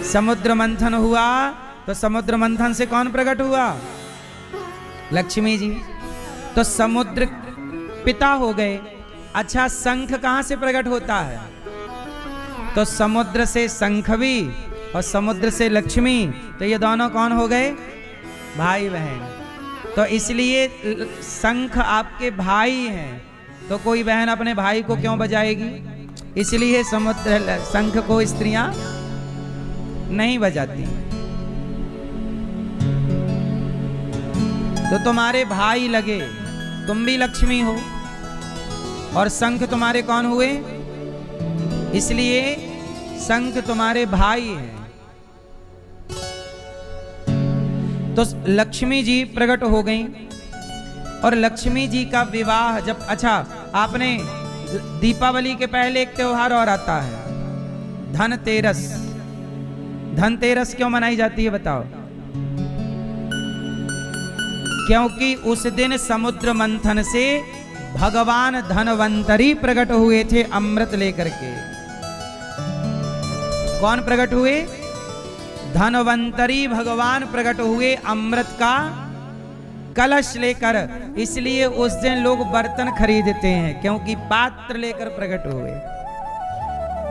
समुद्र मंथन हुआ तो समुद्र मंथन से कौन प्रकट हुआ? लक्ष्मी जी। तो समुद्र पिता हो गए। अच्छा, शंख कहां से प्रकट होता है? तो समुद्र से शंख भी और समुद्र से लक्ष्मी, तो ये दोनों कौन हो गए? भाई बहन। तो इसलिए शंख आपके भाई हैं, तो कोई बहन अपने भाई को क्यों बजाएगी? इसलिए समुद्र शंख को स्त्रियां नहीं बजाती। तो तुम्हारे भाई लगे, तुम भी लक्ष्मी हो, और शंख तुम्हारे कौन हुए? इसलिए शंख तुम्हारे भाई हैं। तो लक्ष्मी जी प्रकट हो गई, और लक्ष्मी जी का विवाह जब, अच्छा आपने दीपावली के पहले एक त्योहार और आता है, धनतेरस। धनतेरस क्यों मनाई जाती है बताओ? क्योंकि उस दिन समुद्र मंथन से भगवान धनवंतरी प्रकट हुए थे अमृत लेकर के। कौन प्रकट हुए? धनवंतरी भगवान प्रकट हुए अमृत का कलश लेकर। इसलिए उस दिन लोग बर्तन खरीदते हैं, क्योंकि पात्र लेकर प्रकट हुए,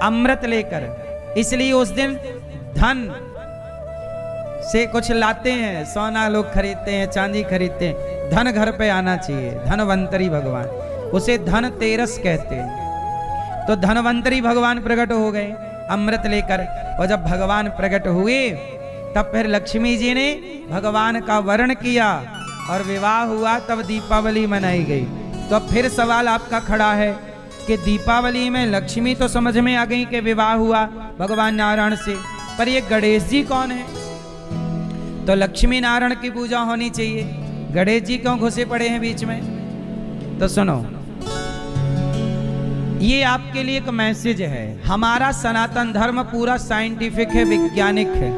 अमृत लेकर। इसलिए उस दिन धन से कुछ लाते हैं, सोना लोग खरीदते हैं, चांदी खरीदते हैं। धन घर पे आना चाहिए, धनवंतरी भगवान, उसे धनतेरस कहते हैं। तो धनवंतरी भगवान प्रकट हो गए अमृत लेकर, और जब भगवान प्रकट हुए तब फिर लक्ष्मी जी ने भगवान का वर्ण किया और विवाह हुआ, तब दीपावली मनाई गई। तो अब फिर सवाल आपका खड़ा है कि दीपावली में लक्ष्मी तो समझ में आ गई कि विवाह हुआ भगवान नारायण से, पर ये गणेश जी कौन है? तो लक्ष्मी नारायण की पूजा होनी चाहिए, गणेश जी क्यों घुसे पड़े हैं बीच में? तो सुनो, ये आपके लिए एक मैसेज है। हमारा सनातन धर्म पूरा साइंटिफिक है, वैज्ञानिक है,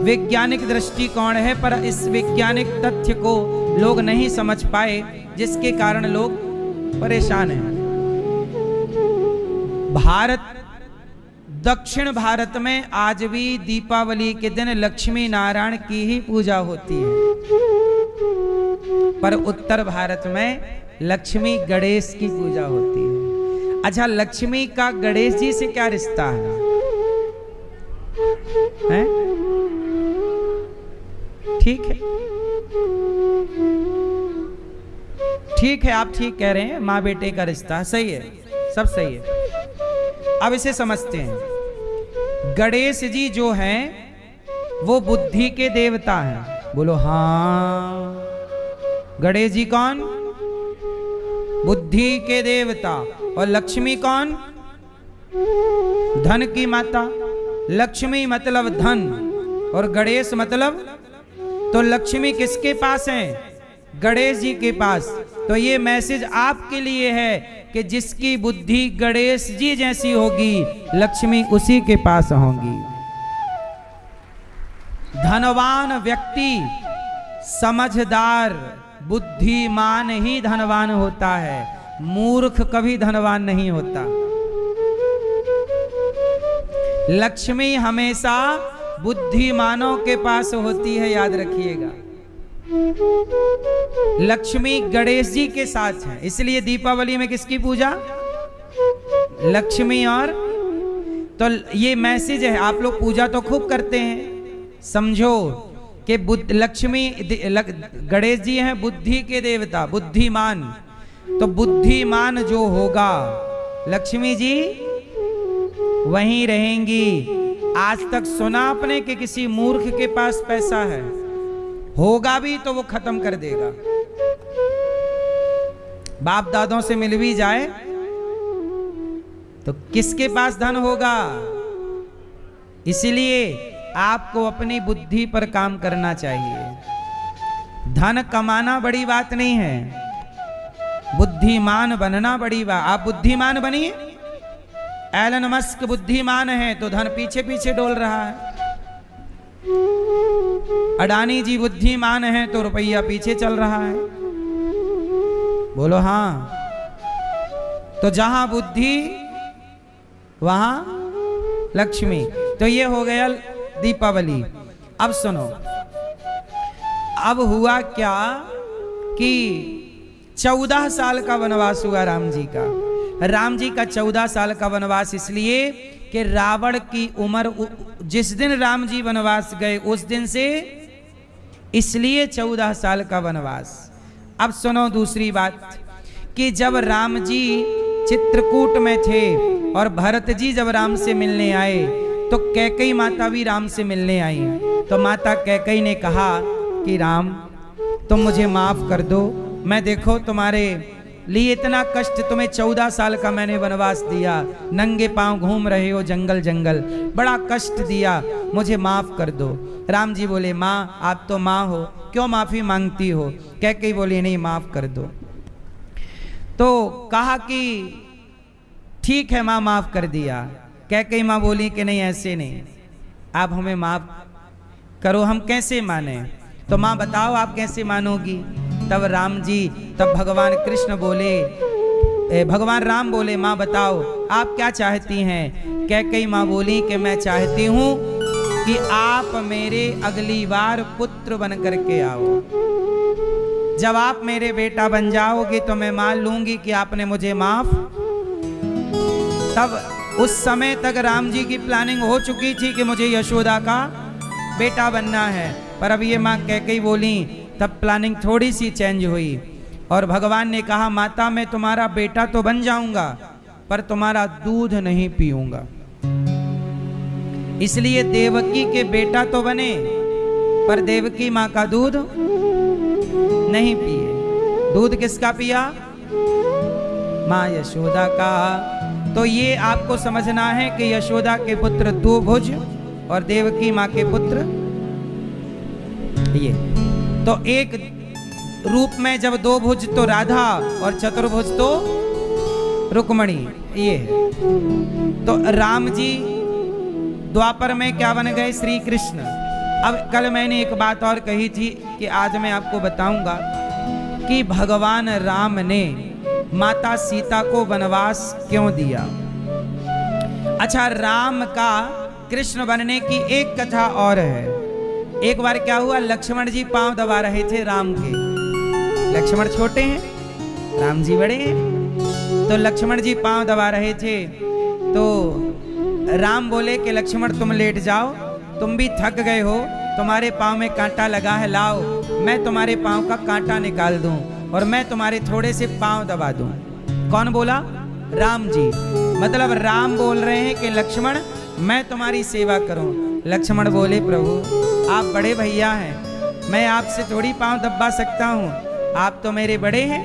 वैज्ञानिक दृष्टिकोण है, पर इस वैज्ञानिक तथ्य को लोग नहीं समझ पाए, जिसके कारण लोग परेशान हैं। भारत, दक्षिण भारत में आज भी दीपावली के दिन लक्ष्मी नारायण की ही पूजा होती है, पर उत्तर भारत में लक्ष्मी गणेश की पूजा होती है। अच्छा, लक्ष्मी का गणेश जी से क्या रिश्ता है? ठीक है, ठीक है, आप ठीक कह रहे हैं, माँ बेटे का रिश्ता सही है, सब सही है। अब इसे समझते हैं। गणेश जी जो हैं वो बुद्धि के देवता हैं। बोलो हाँ। गणेश जी कौन? बुद्धि के देवता। और लक्ष्मी कौन? धन की माता। लक्ष्मी मतलब धन और गणेश मतलब, तो लक्ष्मी किसके पास है? गणेश जी के पास। तो ये मैसेज आपके लिए है कि जिसकी बुद्धि गणेश जी जैसी होगी, लक्ष्मी उसी के पास होंगी। धनवान व्यक्ति, समझदार, बुद्धिमान ही धनवान होता है, मूर्ख कभी धनवान नहीं होता। लक्ष्मी हमेशा बुद्धिमानों के पास होती है, याद रखिएगा। लक्ष्मी गणेश जी के साथ है, इसलिए दीपावली में किसकी पूजा? लक्ष्मी। और तो ये मैसेज है, आप लोग पूजा तो खूब करते हैं, समझो कि लक्ष्मी गणेश जी हैं बुद्धि के देवता, बुद्धिमान। तो बुद्धिमान जो होगा, लक्ष्मी जी वहीं रहेंगी। आज तक सुना आपने कि किसी मूर्ख के पास पैसा है? होगा भी तो वो खत्म कर देगा। बाप दादों से मिल भी जाए तो किसके पास धन होगा? इसलिए आपको अपनी बुद्धि पर काम करना चाहिए। धन कमाना बड़ी बात नहीं है, बुद्धिमान बनना बड़ी बात। आप बुद्धिमान बनिए। एलन मस्क बुद्धिमान है तो धन पीछे पीछे डोल रहा है। अडानी जी बुद्धिमान है तो रुपया पीछे चल रहा है। बोलो हाँ। तो जहां बुद्धि वहां लक्ष्मी। तो ये हो गया दीपावली। अब सुनो, अब हुआ क्या कि 14 साल का वनवास हुआ राम जी का। राम जी का 14 साल का वनवास इसलिए कि रावण की उम्र, जिस दिन राम जी वनवास गए उस दिन से, इसलिए 14 साल का वनवास। अब सुनो दूसरी बात कि जब राम जी चित्रकूट में थे और भरत जी जब राम से मिलने आए तो कैकेयी माता भी राम से मिलने आई। तो माता कैकेयी ने कहा कि राम तुम मुझे माफ कर दो, मैं देखो तुम्हारे लिए इतना कष्ट, तुम्हें 14 साल का मैंने वनवास दिया, नंगे पांव घूम रहे हो जंगल जंगल, बड़ा कष्ट दिया, मुझे माफ कर दो। राम जी बोले माँ आप तो माँ हो, क्यों माफी मांगती हो? कैकेयी बोली नहीं माफ कर दो। तो कहा कि ठीक है माँ माफ कर दिया। कैकेयी माँ बोली कि नहीं ऐसे नहीं, आप हमें माफ करो, हम कैसे माने? तो माँ बताओ आप कैसे मानोगी? तब राम जी, तब भगवान कृष्ण बोले, भगवान राम बोले माँ बताओ आप क्या चाहती हैं? कैकेयी माँ बोली कि मैं चाहती हूँ कि आप मेरे अगली बार पुत्र बन करके आओ। जब आप मेरे बेटा बन जाओगे तो मैं मान लूंगी कि आपने मुझे माफ। तब उस समय तक राम जी की प्लानिंग हो चुकी थी कि मुझे यशोदा का बेटा बनना है, पर अब ये माँ कैकेयी बोली, तब प्लानिंग थोड़ी सी चेंज हुई और भगवान ने कहा माता मैं तुम्हारा बेटा तो बन जाऊंगा पर तुम्हारा दूध नहीं पीऊंगा। इसलिए देवकी के बेटा तो बने पर देवकी माँ का दूध नहीं पिए। दूध किसका पिया? माँ यशोदा का। तो ये आपको समझना है कि यशोदा के पुत्र दो भुज और देवकी माँ के पुत्र ये। तो एक रूप में जब दो भुज तो राधा और चतुर्भुज तो रुक्मणी, ये है। तो राम जी द्वापर में क्या बन गए? श्री कृष्ण। अब कल मैंने एक बात और कही थी कि आज मैं आपको बताऊंगा कि भगवान राम ने माता सीता को वनवास क्यों दिया। अच्छा, राम का कृष्ण बनने की एक कथा और है। एक बार क्या हुआ, लक्ष्मण जी पांव दबा रहे थे राम के। लक्ष्मण छोटे हैं, राम जी बड़े हैं। तो लक्ष्मण जी पांव दबा रहे थे तो राम बोले कि लक्ष्मण तुम लेट जाओ, तुम भी थक गए हो, तुम्हारे पांव में कांटा लगा है, लाओ मैं तुम्हारे पांव का कांटा निकाल दूं और मैं तुम्हारे थोड़े से पांव दबा दूं। कौन बोला? राम जी। मतलब राम बोल रहे हैं कि लक्ष्मण मैं तुम्हारी सेवा करूं। लक्ष्मण बोले प्रभु आप बड़े भैया हैं, मैं आपसे थोड़ी पांव दबा सकता हूं, आप तो मेरे बड़े हैं,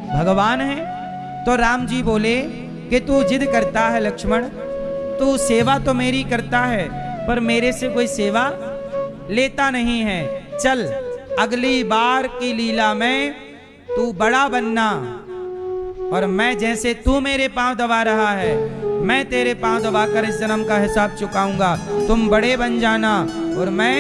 भगवान हैं। तो राम जी बोले कि तू जिद करता है लक्ष्मण, तू सेवा तो मेरी करता है पर मेरे से कोई सेवा लेता नहीं है। चल अगली बार की लीला में तू बड़ा बनना और मैं जैसे तू मेरे पांव दबा रहा है मैं तेरे पांव दबाकर इस जन्म का हिसाब चुकाऊंगा, तुम बड़े बन जाना और मैं।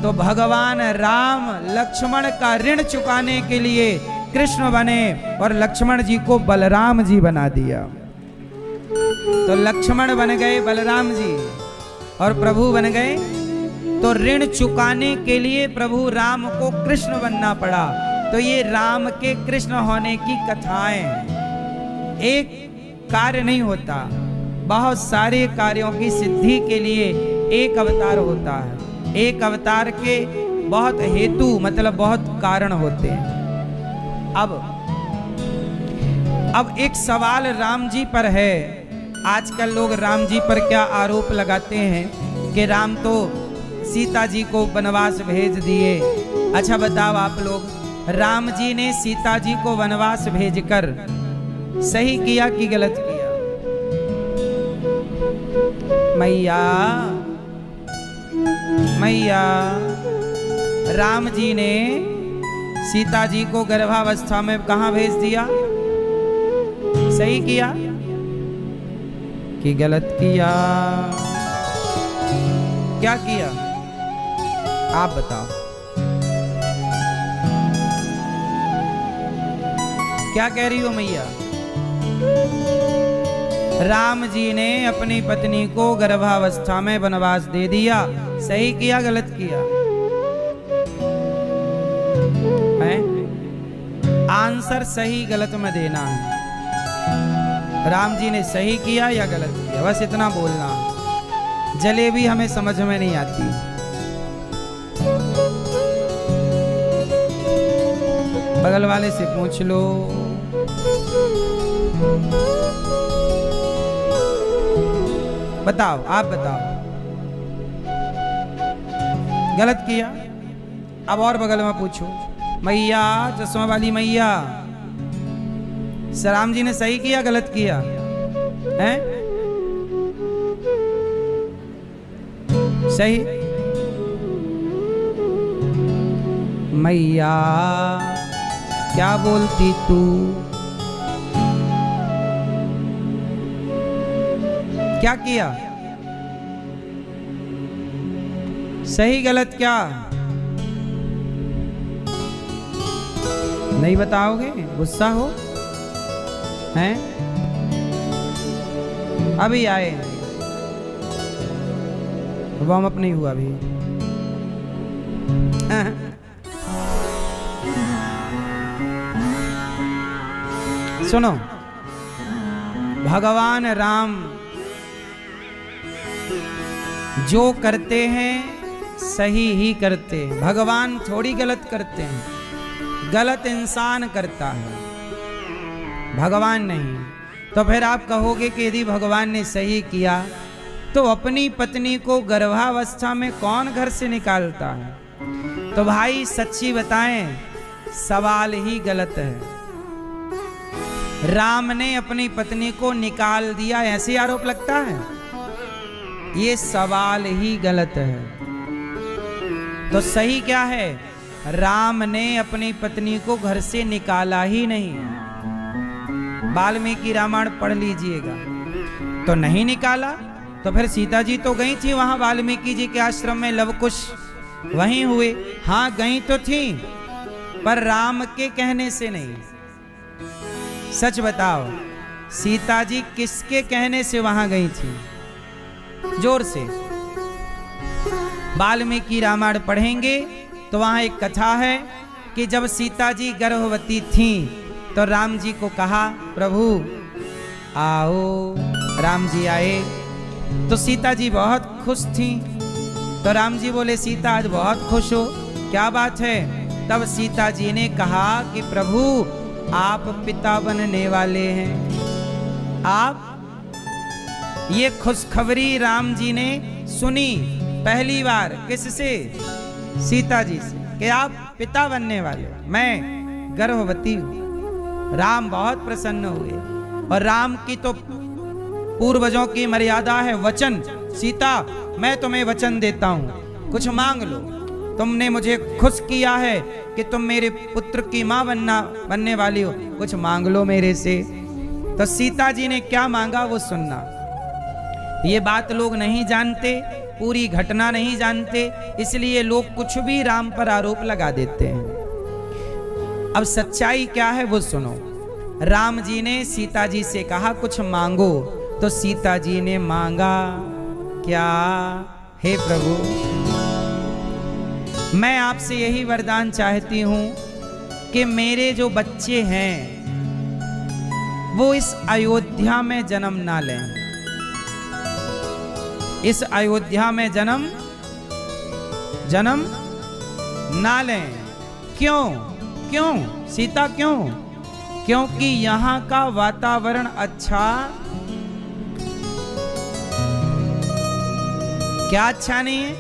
तो भगवान राम लक्ष्मण का ऋण चुकाने के लिए कृष्ण बने और लक्ष्मण जी को बलराम जी बना दिया। तो लक्ष्मण बन गए बलराम जी और प्रभु बन गए। तो ऋण चुकाने के लिए प्रभु राम को कृष्ण बनना पड़ा। तो ये राम के कृष्ण होने की कथाएं। एक कार्य नहीं होता, बहुत सारे कार्यों की सिद्धि के लिए एक अवतार होता है। एक अवतार के बहुत हेतु मतलब बहुत कारण होते हैं। अब एक सवाल राम जी पर है। आजकल लोग राम जी पर क्या आरोप लगाते हैं कि राम तो सीता जी को वनवास भेज दिए। अच्छा बताओ आप लोग, राम जी ने सीता जी को वनवास भेजकर सही किया कि गलत किया? मैया मैया राम जी ने सीता जी को गर्भावस्था में कहां भेज दिया? सही किया कि गलत किया? क्या किया आप बताओ? क्या कह रही हो मैया? राम जी ने अपनी पत्नी को गर्भावस्था में वनवास दे दिया, सही किया गलत किया? है? आंसर सही गलत में देना है। राम जी ने सही किया या गलत किया, बस इतना बोलना। जलेबी हमें समझ में नहीं आती। बगल वाले से पूछ लो। बताओ, आप बताओ। गलत किया? अब और बगल में पूछो, मैया, चश्मा वाली मैया, राम जी ने सही किया गलत किया? हैं? सही। मैया क्या बोलती तू? क्या किया? सही गलत क्या? नहीं बताओगे? गुस्सा हो? हैं? अभी आए, वार्म अप नहीं हुआ अभी। सुनो, भगवान राम जो करते हैं सही ही करते हैं। भगवान थोड़ी गलत करते हैं, गलत इंसान करता है, भगवान नहीं। तो फिर आप कहोगे कि यदि भगवान ने सही किया तो अपनी पत्नी को गर्भावस्था में कौन घर से निकालता है? तो भाई सच्ची बताएं, सवाल ही गलत है। राम ने अपनी पत्नी को निकाल दिया, ऐसे आरोप लगता है? ये सवाल ही गलत है। तो सही क्या है? राम ने अपनी पत्नी को घर से निकाला ही नहीं। वाल्मीकि रामायण पढ़ लीजिएगा। तो नहीं निकाला तो फिर सीता जी तो गई थी वहां वाल्मीकि जी के आश्रम में, लवकुश वहीं हुए। हाँ गई तो थी, पर राम के कहने से नहीं। सच बताओ, सीता जी किसके कहने से वहां गई थी? जोर से। वाल्मीकि रामायण पढ़ेंगे तो वहां एक कथा है कि जब सीता जी गर्भवती थी तो राम जी को कहा, प्रभु आओ। राम जी आए तो सीता जी बहुत खुश थी। तो राम जी बोले, सीता आज बहुत खुश हो, क्या बात है? तब सीता जी ने कहा कि प्रभु आप पिता बनने वाले हैं। आप ये खुशखबरी राम जी ने सुनी पहली बार। किससे? सीता जी से, कि आप पिता बनने वाले, मैं गर्भवती हूं। राम बहुत प्रसन्न हुए। और राम की तो पूर्वजों की मर्यादा है वचन। सीता मैं तुम्हें वचन देता हूं, कुछ मांग लो। तुमने मुझे खुश किया है कि तुम मेरे पुत्र की मां बनने वाली हो, कुछ मांग लो मेरे से। तो सीता जी ने क्या मांगा वो सुनना। ये बात लोग नहीं जानते, पूरी घटना नहीं जानते, इसलिए लोग कुछ भी राम पर आरोप लगा देते हैं। अब सच्चाई क्या है वो सुनो। राम जी ने सीता जी से कहा कुछ मांगो, तो सीता जी ने मांगा क्या? हे प्रभु, मैं आपसे यही वरदान चाहती हूं कि मेरे जो बच्चे हैं वो इस अयोध्या में जन्म ना लें। इस अयोध्या में जन्म ना लें। क्यों? क्यों सीता, क्यों? क्योंकि यहां का वातावरण अच्छा, क्या अच्छा नहीं है?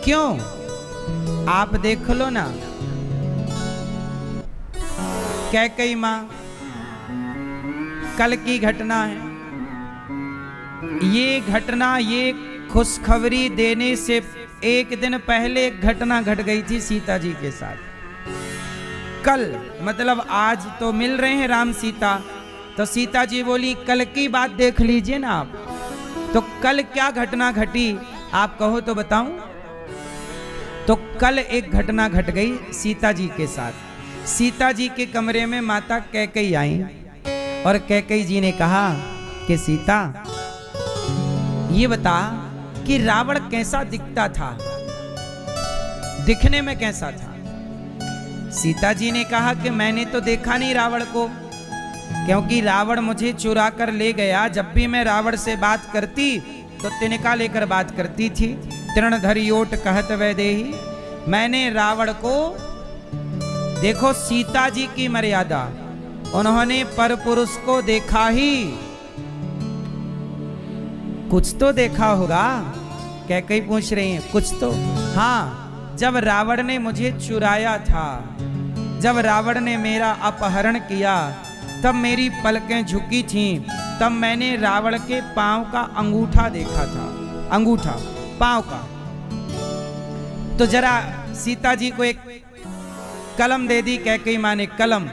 क्यों? आप देख लो ना, कैकेयी मां, कल की घटना है ये घटना। ये खुशखबरी देने से एक दिन पहले एक घटना घट गई थी सीता जी के साथ। कल मतलब आज तो मिल रहे हैं राम सीता, तो सीता जी बोली कल की बात देख लीजिए ना आप। तो कल क्या घटना घटी आप कहो तो बताऊं? तो कल एक घटना घट गई सीता जी के साथ। सीता जी के कमरे में माता कैकेयी आई और कैकेयी जी ने कहा कि सीता ये बता कि रावण कैसा दिखता था, दिखने में कैसा था। सीता जी ने कहा कि मैंने तो देखा नहीं रावण को, क्योंकि रावण मुझे चुरा कर ले गया। जब भी मैं रावण से बात करती तो तिनका लेकर बात करती थी। तृणधरियोट कहत वैदेही, मैंने रावण को, देखो सीता जी की मर्यादा, उन्होंने पर पुरुष को देखा ही, कुछ तो देखा होगा। कैकेयी पूछ रही हैं कुछ तो। हाँ, जब रावण ने मुझे चुराया था, जब रावण ने मेरा अपहरण किया, तब मेरी पलकें झुकी थीं, तब मैंने रावण के पांव का अंगूठा देखा था, अंगूठा पांव का। तो जरा सीता जी को एक कलम दे दी कैकेयी मां ने, कलम,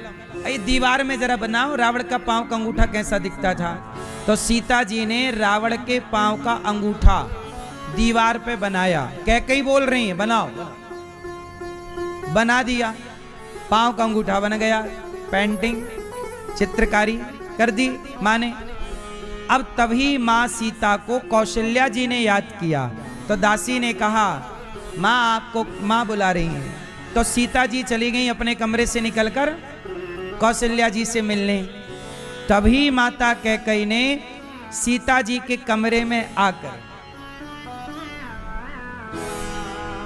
ये दीवार में जरा बनाओ रावण का पांव का अंगूठा कैसा दिखता था। तो सीता जी ने रावण के पांव का अंगूठा दीवार पे बनाया। कैकेयी बोल रही है बनाओ, बना दिया, पांव का अंगूठा बन गया। पेंटिंग, चित्रकारी कर दी मां ने। अब तभी मां सीता को कौशल्या जी ने याद किया। तो दासी ने कहा मां आपको मां बुला रही है। तो सीता जी चली गई अपने कमरे से निकलकर कौशल्या जी से मिलने। तभी माता कैकेयी ने सीता जी के कमरे में आकर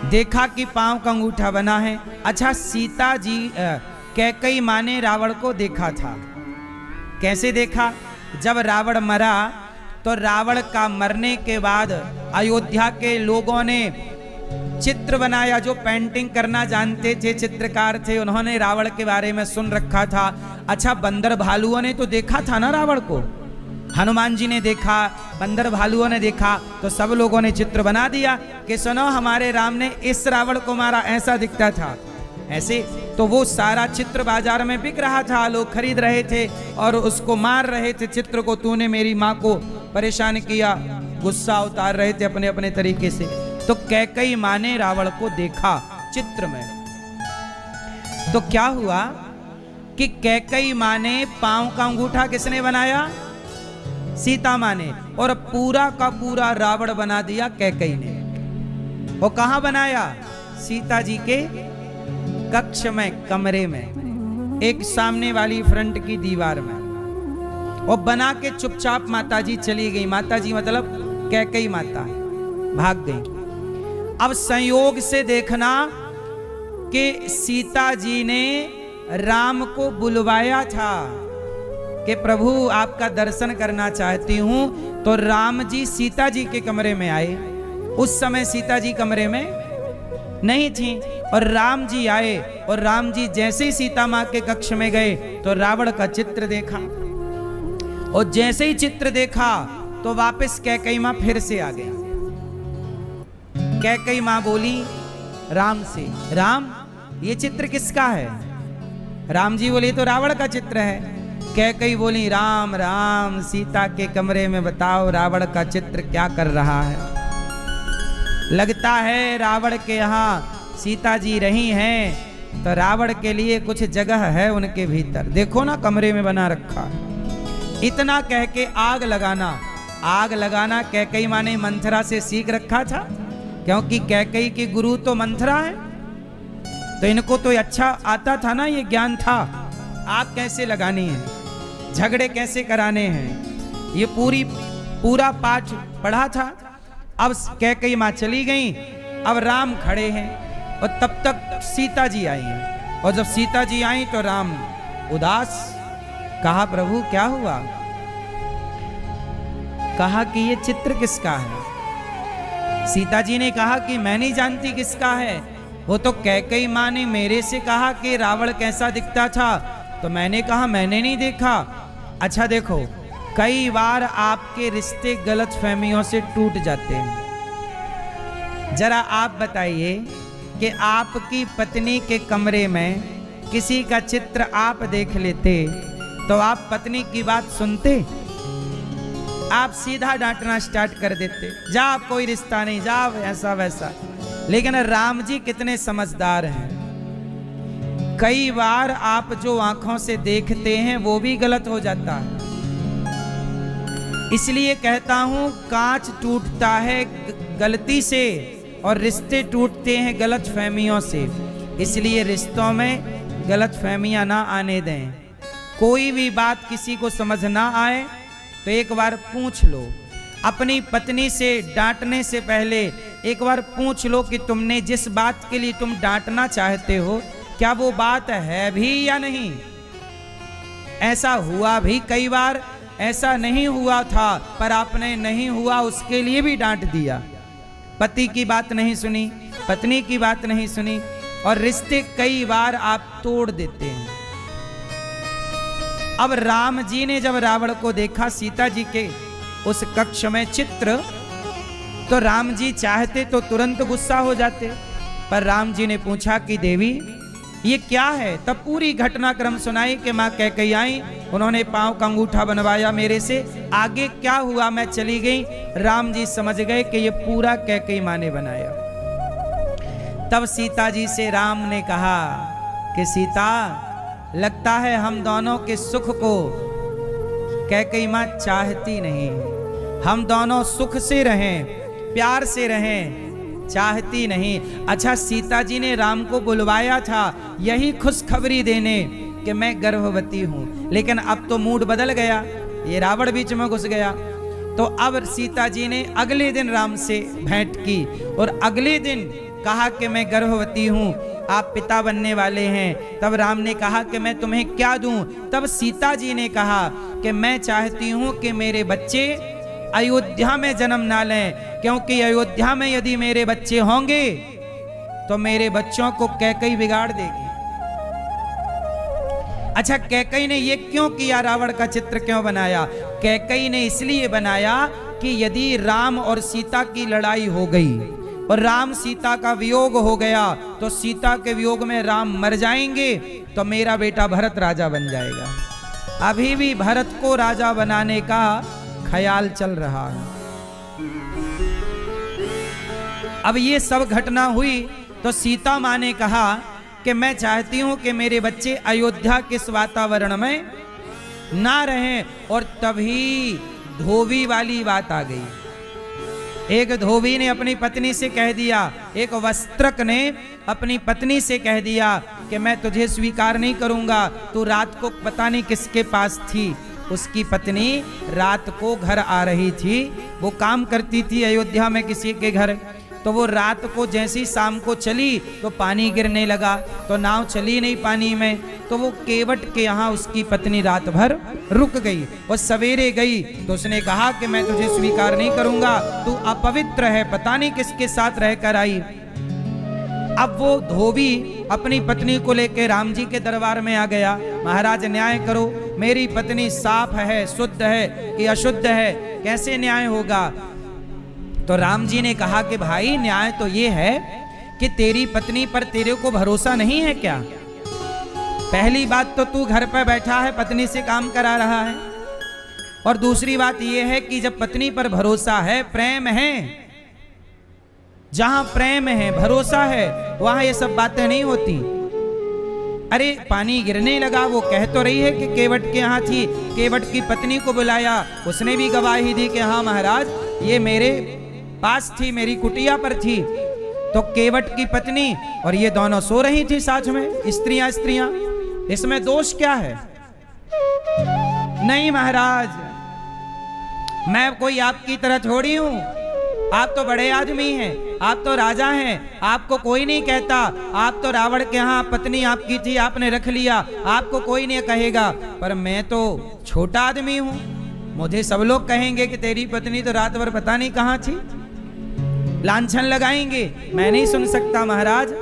देखा कि पांव का अंगूठा बना है। अच्छा, सीता जी कैकेयी मां ने रावण को देखा था। कैसे देखा? जब रावण मरा तो रावण का मरने के बाद अयोध्या के लोगों ने चित्र बनाया। जो पेंटिंग करना जानते थे, चित्रकार थे, उन्होंने रावण के बारे में सुन रखा था। अच्छा, बंदर भालुओं ने तो देखा था ना रावण को, हनुमान जी ने देखा, बंदर भालुओं ने देखा, तो सब लोगों ने चित्र बना दिया कि सुनो हमारे राम ने इस रावण को मारा, ऐसा दिखता था, ऐसे। तो वो सारा चित्र बाजार में बिक रहा था, लोग खरीद रहे थे और उसको मार रहे थे चित्र को। तूने मेरी माँ को परेशान किया, गुस्सा उतार रहे थे अपने अपने तरीके से। तो कैकेयी मां ने रावण को देखा चित्र में। तो क्या हुआ कि कैकेयी मां ने पांव का अंगूठा किसने बनाया? सीता मां ने। और पूरा का पूरा रावण बना दिया कैकेयी ने। वो कहां बनाया? सीता जी के कक्ष में, कमरे में, एक सामने वाली फ्रंट की दीवार में। वो बना के चुपचाप माताजी चली गई। माताजी मतलब कैकेयी माता भाग गई। अब संयोग से देखना कि सीता जी ने राम को बुलवाया था कि प्रभु आपका दर्शन करना चाहती हूं। तो राम जी सीता जी के कमरे में आए। उस समय सीता जी कमरे में नहीं थी और राम जी आए। और राम जी जैसे ही सीता मां के कक्ष में गए तो रावण का चित्र देखा। और जैसे ही चित्र देखा तो वापस कैकेयी मां फिर से आ गई। कैकेयी मां बोली राम से, राम ये चित्र किसका है? राम जी बोले तो रावण का चित्र है। कैकेयी बोली राम राम, सीता के कमरे में बताओ रावण का चित्र क्या कर रहा है? लगता है रावण के यहाँ सीता जी रही हैं, तो रावण के लिए कुछ जगह है उनके भीतर, देखो ना कमरे में बना रखा। इतना कह के आग लगाना कैकेयी मां ने मंथरा से सीख रखा था, क्योंकि कैकेयी की गुरु तो मंथरा है। तो इनको तो अच्छा आता था ना, ये ज्ञान था आग कैसे लगानी है, झगड़े कैसे कराने हैं, ये पूरा पाठ पढ़ा था। अब कैकेयी मां चली गई, अब राम खड़े हैं और तब तक सीता जी आई हैं। और जब सीता जी आई तो राम उदास। कहा प्रभु क्या हुआ? कहा कि ये चित्र किसका है? सीता जी ने कहा कि मैं नहीं जानती किसका है। वो तो कैकेयी मां ने मेरे से कहा कि रावण कैसा दिखता था, तो मैंने कहा मैंने नहीं देखा। अच्छा देखो, कई बार आपके रिश्ते गलत फहमियों से टूट जाते हैं। जरा आप बताइए कि आपकी पत्नी के कमरे में किसी का चित्र आप देख लेते तो आप पत्नी की बात सुनते? आप सीधा डांटना स्टार्ट कर देते, जा कोई रिश्ता नहीं, जा ऐसा वैसा। लेकिन राम जी कितने समझदार हैं। कई बार आप जो आंखों से देखते हैं वो भी गलत हो जाता है। इसलिए कहता हूं, कांच टूटता है गलती से और रिश्ते टूटते हैं गलत फहमियों से। इसलिए रिश्तों में गलत फहमियां ना आने दें। कोई भी बात किसी को समझ ना आए तो एक बार पूछ लो। अपनी पत्नी से डांटने से पहले एक बार पूछ लो कि तुमने जिस बात के लिए तुम डांटना चाहते हो, क्या वो बात है भी या नहीं। ऐसा हुआ भी कई बार, ऐसा नहीं हुआ था पर आपने नहीं हुआ उसके लिए भी डांट दिया। पति की बात नहीं सुनी, पत्नी की बात नहीं सुनी और रिश्ते कई बार आप तोड़ देते हैं। अब राम जी ने जब रावण को देखा सीता जी के उस कक्ष में चित्र, तो राम जी चाहते तो तुरंत गुस्सा हो जाते, पर राम जी ने पूछा कि देवी ये क्या है। तब पूरी घटनाक्रम सुनाई कि माँ कैकेयी आई, उन्होंने पांव का अंगूठा बनवाया मेरे से, आगे क्या हुआ मैं चली गई। राम जी समझ गए कि ये पूरा कैकेयी माँ ने बनाया। तब सीता जी से राम ने कहा कि सीता, लगता है हम दोनों के सुख को कैकेयी माँ चाहती नहीं। हम दोनों सुख से रहें, प्यार से रहें, चाहती नहीं। अच्छा, सीता जी ने राम को बुलवाया था यही खुशखबरी देने कि मैं गर्भवती हूं, लेकिन अब तो मूड बदल गया, ये रावण बीच में घुस गया। तो अब सीता जी ने अगले दिन राम से भेंट की और अगले दिन कहा कि मैं गर्भवती हूं, आप पिता बनने वाले हैं। तब राम ने कहा कि मैं तुम्हें क्या दूं। तब सीता जी ने कहा कि मैं चाहती हूं कि मेरे बच्चे अयोध्या में जन्म ना लें, क्योंकि अयोध्या में यदि मेरे बच्चे होंगे तो मेरे बच्चों को कैकेयी बिगाड़ देगी। अच्छा, कैकेयी ने ये क्यों किया, रावण का चित्र क्यों बनाया? कैकेयी ने इसलिए बनाया कि यदि राम और सीता की लड़ाई हो गई और राम सीता का वियोग हो गया तो सीता के वियोग में राम मर जाएंगे, तो मेरा बेटा भरत राजा बन जाएगा। अभी भी भरत को राजा बनाने का ख्याल चल रहा है। अब ये सब घटना हुई तो सीता माँ ने कहा कि मैं चाहती हूं कि मेरे बच्चे अयोध्या के इस वातावरण में ना रहें। और तभी धोबी वाली बात आ गई। एक धोबी ने अपनी पत्नी से कह दिया, एक वस्त्रक ने अपनी पत्नी से कह दिया कि मैं तुझे स्वीकार नहीं करूंगा। तू रात को पता नहीं किसके पास थी। उसकी पत्नी रात को घर आ रही थी, वो काम करती थी अयोध्या में किसी के घर। तो वो रात को जैसी शाम को चली तो पानी गिरने लगा, तो नाव चली नहीं पानी में। तो वो केवट के यहाँ उसकी पत्नी रात भर रुक गई। वो सवेरे गई तो उसने कहा कि मैं तुझे स्वीकार नहीं करूंगा, तू अपवित्र है, पता नहीं किसके साथ रहकर आई। अब वो धोबी अपनी पत्नी को लेकर राम जी के दरबार में आ गया। महाराज न्याय करो, मेरी पत्नी साफ है, शुद्ध है कि अशुद्ध है, कैसे न्याय होगा? तो राम जी ने कहा कि भाई न्याय तो ये है कि तेरी पत्नी पर तेरे को भरोसा नहीं है क्या? पहली बात तो तू घर पर बैठा है, पत्नी से काम करा रहा है, और दूसरी बात ये है कि जब पत्नी पर भरोसा है, प्रेम है, जहां प्रेम है, भरोसा है, वहां ये सब बातें नहीं होती। अरे पानी गिरने लगा, वो कह तो रही है कि केवट के यहाँ थी, केवट की पत्नी को बुलाया, उसने भी गवाही दी कि हाँ महाराज ये मेरे पास थी, मेरी कुटिया पर थी। तो केवट की पत्नी और ये दोनों सो रही थी साथ में, स्त्रियां, इसमें दोष क्या है? नहीं महाराज, मैं कोई आपकी तरह थोड़ी हूं, आप तो बड़े आदमी हैं, आप तो राजा हैं, आपको कोई नहीं कहता। आप तो रावण के यहाँ पत्नी आपकी थी, आपने रख लिया, आपको कोई नहीं कहेगा, पर मैं तो छोटा आदमी हूं, मुझे सब लोग कहेंगे कि तेरी पत्नी तो रात भर पता नहीं कहाँ थी, लांछन लगाएंगे। मैं नहीं सुन सकता महाराज,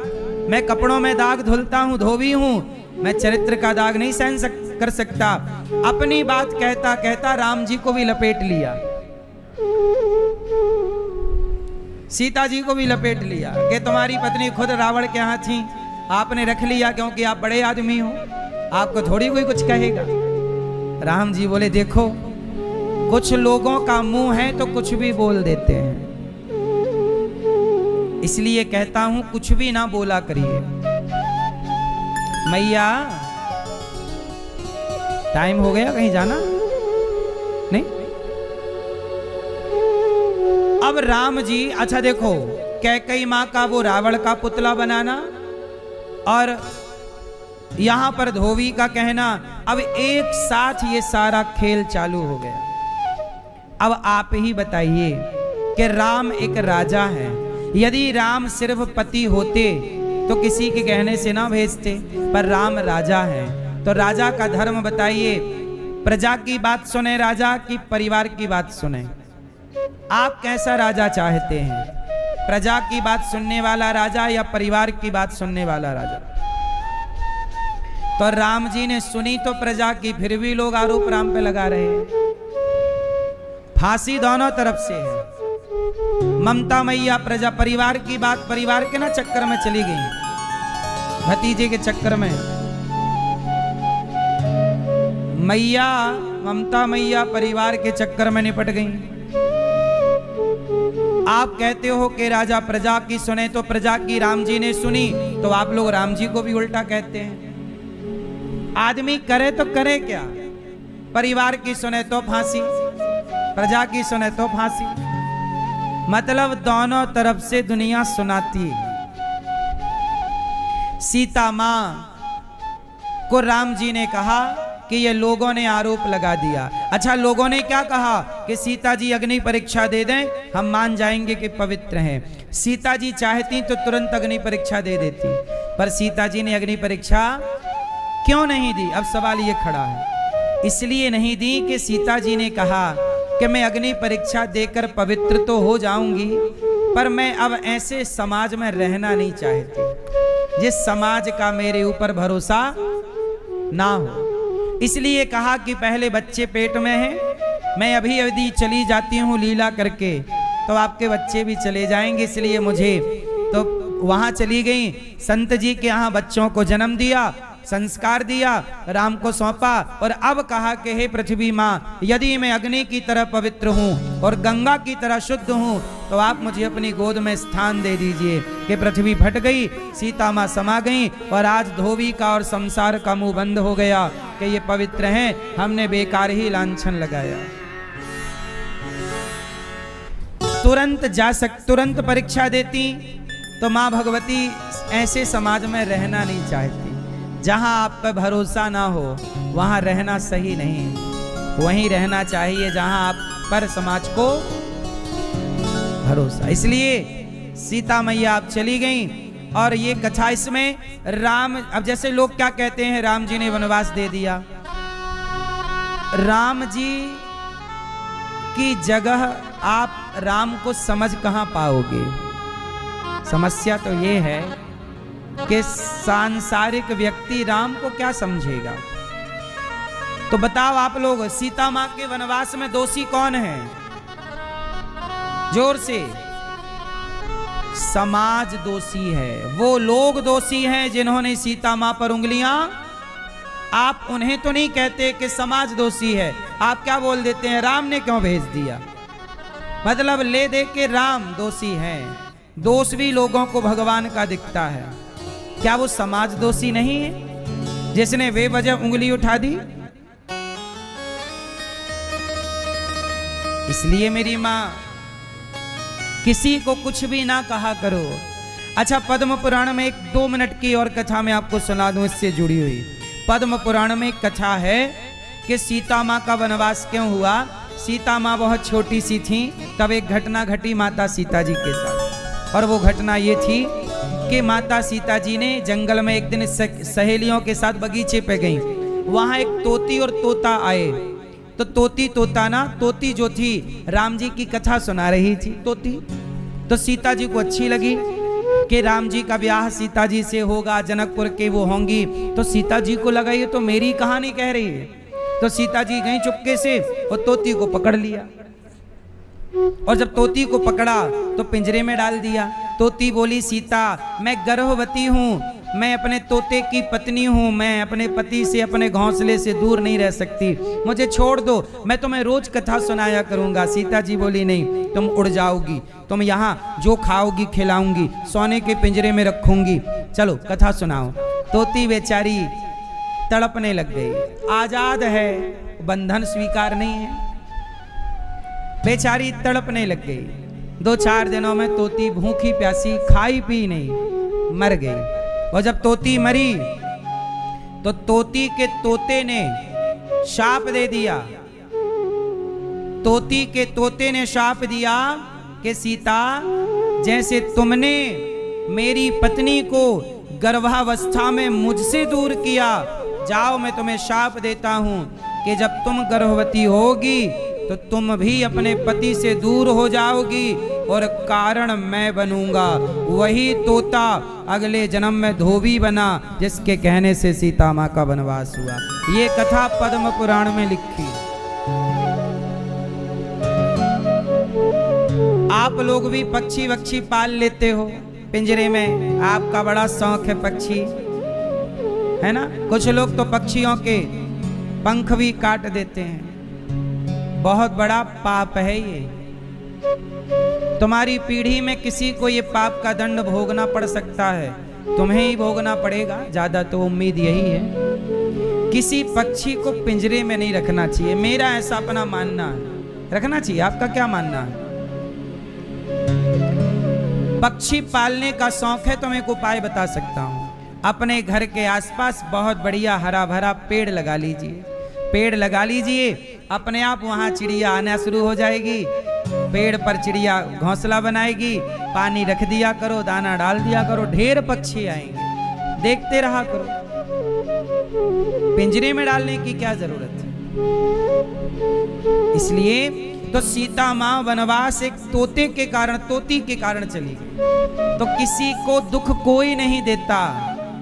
मैं कपड़ों में दाग धुलता हूं, धोबी हूं, मैं चरित्र का दाग नहीं सहन कर सकता। अपनी बात कहता कहता राम जी को भी लपेट लिया, सीता जी को भी लपेट लिया कि तुम्हारी पत्नी खुद रावण के यहाँ थी, आपने रख लिया क्योंकि आप बड़े आदमी हो, आपको थोड़ी कोई कुछ कहेगा। राम जी बोले देखो, कुछ लोगों का मुंह है तो कुछ भी बोल देते हैं, इसलिए कहता हूं कुछ भी ना बोला करिए। मैया टाइम हो गया, कहीं जाना नहीं। अब राम जी, अच्छा देखो, कैकई माँ का वो रावण का पुतला बनाना और यहां पर धोबी का कहना, अब एक साथ ये सारा खेल चालू हो गया। अब आप ही बताइए कि राम एक राजा है, यदि राम सिर्फ पति होते तो किसी के कहने से ना भेजते, पर राम राजा है तो राजा का धर्म बताइए, प्रजा की बात सुने राजा की परिवार की बात सुने। आप कैसा राजा चाहते हैं, प्रजा की बात सुनने वाला राजा या परिवार की बात सुनने वाला राजा? तो राम जी ने सुनी तो प्रजा की, फिर भी लोग आरोप राम पे लगा रहे हैं। फांसी दोनों तरफ से है। ममता मैया प्रजा परिवार की बात परिवार के ना चक्कर में चली गई, भतीजे के चक्कर में। मैया ममता मैया परिवार के चक्कर में निपट गई। आप कहते हो कि राजा प्रजा की सुने, तो प्रजा की राम जी ने सुनी तो आप लोग राम जी को भी उल्टा कहते हैं। आदमी करे तो करे क्या, परिवार की सुने तो फांसी, प्रजा की सुने तो फांसी। मतलब दोनों तरफ से दुनिया सुनाती। सीता मां को राम जी ने कहा कि ये लोगों ने आरोप लगा दिया। अच्छा, लोगों ने क्या कहा कि सीता जी अग्नि परीक्षा दे दें, हम मान जाएंगे कि पवित्र हैं। सीता जी चाहती तो तुरंत अग्नि परीक्षा दे देती, पर सीता जी ने अग्नि परीक्षा क्यों नहीं दी? अब सवाल ये खड़ा है। इसलिए नहीं दी कि सीता जी ने कहा कि मैं अग्नि परीक्षा देकर पवित्र तो हो जाऊंगी, पर मैं अब ऐसे समाज में रहना नहीं चाहती जिस समाज का मेरे ऊपर भरोसा ना हो। इसलिए कहा कि पहले बच्चे पेट में हैं, मैं अभी यदि चली जाती हूँ लीला करके तो आपके बच्चे भी चले जाएंगे, इसलिए मुझे तो वहां चली गई। संत जी के यहाँ बच्चों को जन्म दिया, संस्कार दिया, राम को सौंपा और अब कहा कि हे पृथ्वी माँ, यदि मैं अग्नि की तरह पवित्र हूँ और गंगा की तरह शुद्ध हूँ तो आप मुझे अपनी गोद में स्थान दे दीजिए। कि पृथ्वी फट गई, सीता माँ समा गई और आज धोबी का और संसार का मुंह बंद हो गया कि ये पवित्र हैं, हमने बेकार ही लांछन लगाया। तुरंत परीक्षा देती तो माँ भगवती ऐसे समाज में रहना नहीं चाहती। जहां आप पर भरोसा ना हो वहां रहना सही नहीं, वहीं रहना चाहिए जहां आप पर समाज को भरोसा। इसलिए सीता मैया आप चली गई और ये कथा इसमें राम, अब जैसे लोग क्या कहते हैं, राम जी ने वनवास दे दिया। राम जी की जगह आप राम को समझ कहां पाओगे? समस्या तो ये है कि सांसारिक व्यक्ति राम को क्या समझेगा। तो बताओ आप लोग, सीता मां के वनवास में दोषी कौन है? जोर से। समाज दोषी है, वो लोग दोषी हैं जिन्होंने सीता मां पर उंगलियां, आप उन्हें तो नहीं कहते कि समाज दोषी है, आप क्या बोल देते हैं, राम ने क्यों भेज दिया। मतलब ले दे के राम दोषी हैं। दोष भी लोगों को भगवान का दिखता है, क्या वो समाज दोषी नहीं है जिसने बेवजह उंगली उठा दी? इसलिए मेरी मां, किसी को कुछ भी ना कहा करो। अच्छा, पद्म पुराण में एक 2 मिनट की और कथा मैं आपको सुना दूं इससे जुड़ी हुई। पद्म पुराण में एक कथा है कि सीता माँ का वनवास क्यों हुआ। सीता माँ बहुत छोटी सी थी, तब एक घटना घटी माता सीता जी के साथ, और वो घटना ये थी कि माता सीता जी ने जंगल में एक दिन सहेलियों के साथ बगीचे पे गईं। वहां एक तोती और तोता आए, तो तोती जो थी राम जी की कथा सुना रही थी तोती। तो सीता जी को अच्छी लगी कि राम जी का ब्याह सीता जी से होगा, जनकपुर के वो होंगी। तो सीता जी को लगा ये तो मेरी कहानी कह रही है। तो सीता जी गई चुपके से और तोती को पकड़ लिया, और जब तोती को पकड़ा तो पिंजरे में डाल दिया। तोती बोली, सीता मैं गर्भवती हूँ, मैं अपने तोते की पत्नी हूँ, मैं अपने पति से अपने घोंसले से दूर नहीं रह सकती, मुझे छोड़ दो, मैं तुम्हें रोज कथा सुनाया करूँगा। सीता जी बोली, नहीं, तुम उड़ जाओगी, तुम यहाँ जो खाओगी खिलाऊंगी, सोने के पिंजरे में रखूंगी, चलो कथा सुनाओ। तोती बेचारी तड़पने लग गई। आजाद है, बंधन स्वीकार नहीं है, बेचारी तड़पने लग गई। 2-4 दिनों में तोती भूखी प्यासी खाई पी नहीं, मर गई। और जब तोती मरी तो तोती के तोते ने शाप दे दिया। तोती के तोते ने शाप दिया कि सीता, जैसे तुमने मेरी पत्नी को गर्भावस्था में मुझसे दूर किया, जाओ मैं तुम्हें शाप देता हूं कि जब तुम गर्भवती होगी तो तुम भी अपने पति से दूर हो जाओगी और कारण मैं बनूंगा। वही तोता अगले जन्म में धोबी बना, जिसके कहने से सीता मां का वनवास हुआ। ये कथा पद्म पुराण में लिखी। आप लोग भी पक्षी वक्षी पाल लेते हो पिंजरे में, आपका बड़ा शौक है पक्षी, है ना। कुछ लोग तो पक्षियों के पंख भी काट देते हैं। बहुत बड़ा पाप है ये। तुम्हारी पीढ़ी में किसी को ये पाप का दंड भोगना पड़ सकता है, तुम्हें ही भोगना पड़ेगा, ज्यादा तो उम्मीद यही है। किसी पक्षी को पिंजरे में नहीं रखना चाहिए, मेरा ऐसा अपना मानना है। रखना चाहिए, आपका क्या मानना है? पक्षी पालने का शौक है तो मैं एक उपाय बता सकता हूं। अपने घर के आसपास बहुत बढ़िया हरा भरा पेड़ लगा लीजिए। पेड़ लगा लीजिए, अपने आप वहां चिड़िया आना शुरू हो जाएगी। पेड़ पर चिड़िया घोंसला बनाएगी, पानी रख दिया करो, दाना डाल दिया करो, ढेर पक्षी आएंगे, देखते रहा करो। पिंजरे में डालने की क्या जरूरत है? इसलिए तो सीता मां वनवास एक तोते के कारण, तोती के कारण चली गई। तो किसी को दुख कोई नहीं देता,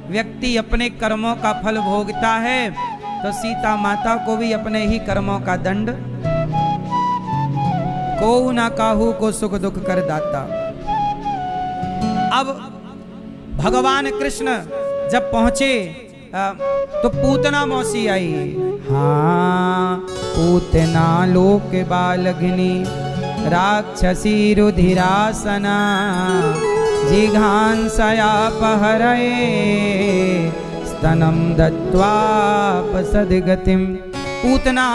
व्यक्ति अपने कर्मों का फल भोगता है। तो सीता माता को भी अपने ही कर्मों का दंड, को ना काहू को सुख दुख कर दाता। अब भगवान कृष्ण जब पहुंचे तो पूतना मौसी आई। हाँ, पूतना लोक बालघिनी राक्षसी रुधिरासना जिघांसयापहरये स्तनम दत्वापसद्गतिम। पूतना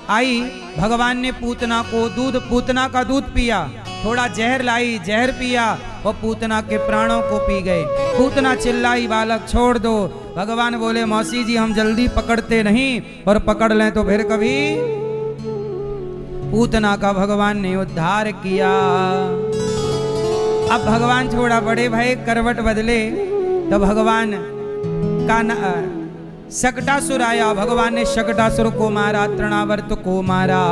आई, भगवान ने पूतना को दूध, पूतना का दूध पिया, थोड़ा जहर लाई, जहर पिया और पूतना के प्राणों को पी गए। पूतना चिल्लाई, बालक छोड़ दो। भगवान बोले, मौसी जी हम जल्दी पकड़ते नहीं, और पकड़ लें तो फिर कभी। पूतना का भगवान ने उद्धार किया। अब भगवान छोड़ा, बड़े भाई करवट बदले तो भगवान का शकटासुर आया। भगवान ने शकटासुर को मारा, तृणावर्त को मारा।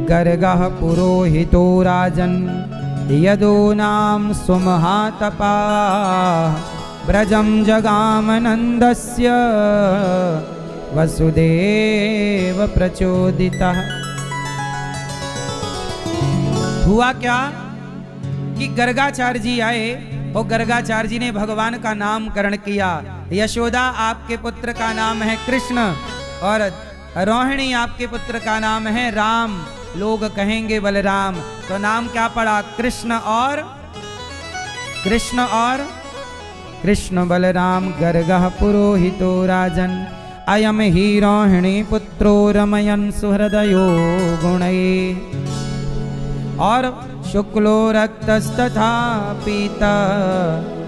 गर्गः पुरोहितो राजन यदो नाम सुमहातपा ब्रजम जगामनंदस्य वसुदेव प्रचोदितः। हुआ क्या कि गर्गाचार्य जी आए और गर्गाचार्य जी ने भगवान का नामकरण किया। यशोदा आपके पुत्र का नाम है कृष्ण और रोहिणी आपके पुत्र का नाम है राम, लोग कहेंगे बलराम। तो नाम क्या पड़ा? कृष्ण और कृष्ण बलराम। गर्गः पुरोहितो राजन अयम ही रोहिणी पुत्रो रमयन सुहृदयो गुणैः। और शुक्लो रक्तस्तथा पीता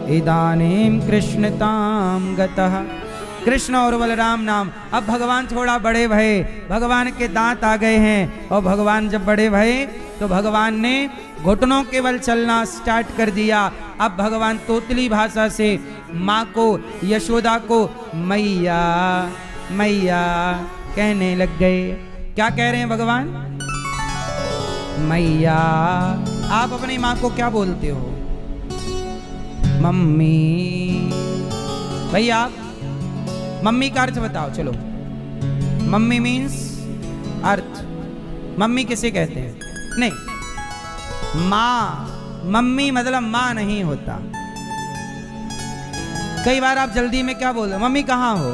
इदानीं कृष्णतां गतः। कृष्ण और बलराम नाम। अब भगवान थोड़ा बड़े भये, भगवान के दांत आ गए हैं, और भगवान जब बड़े भये तो भगवान ने घुटनों के बल चलना स्टार्ट कर दिया। अब भगवान तोतली भाषा से माँ को, यशोदा को मैया मैया कहने लग गए। क्या कह रहे हैं भगवान? मैया। आप अपनी माँ को क्या बोलते हो? मम्मी। भैया मम्मी का अर्थ बताओ। चलो, मम्मी मीन्स अर्थ। मम्मी किसे कहते हैं? नहीं, माँ। मम्मी मतलब माँ नहीं होता। कई बार आप जल्दी में क्या बोल रहे हो? मम्मी कहाँ हो?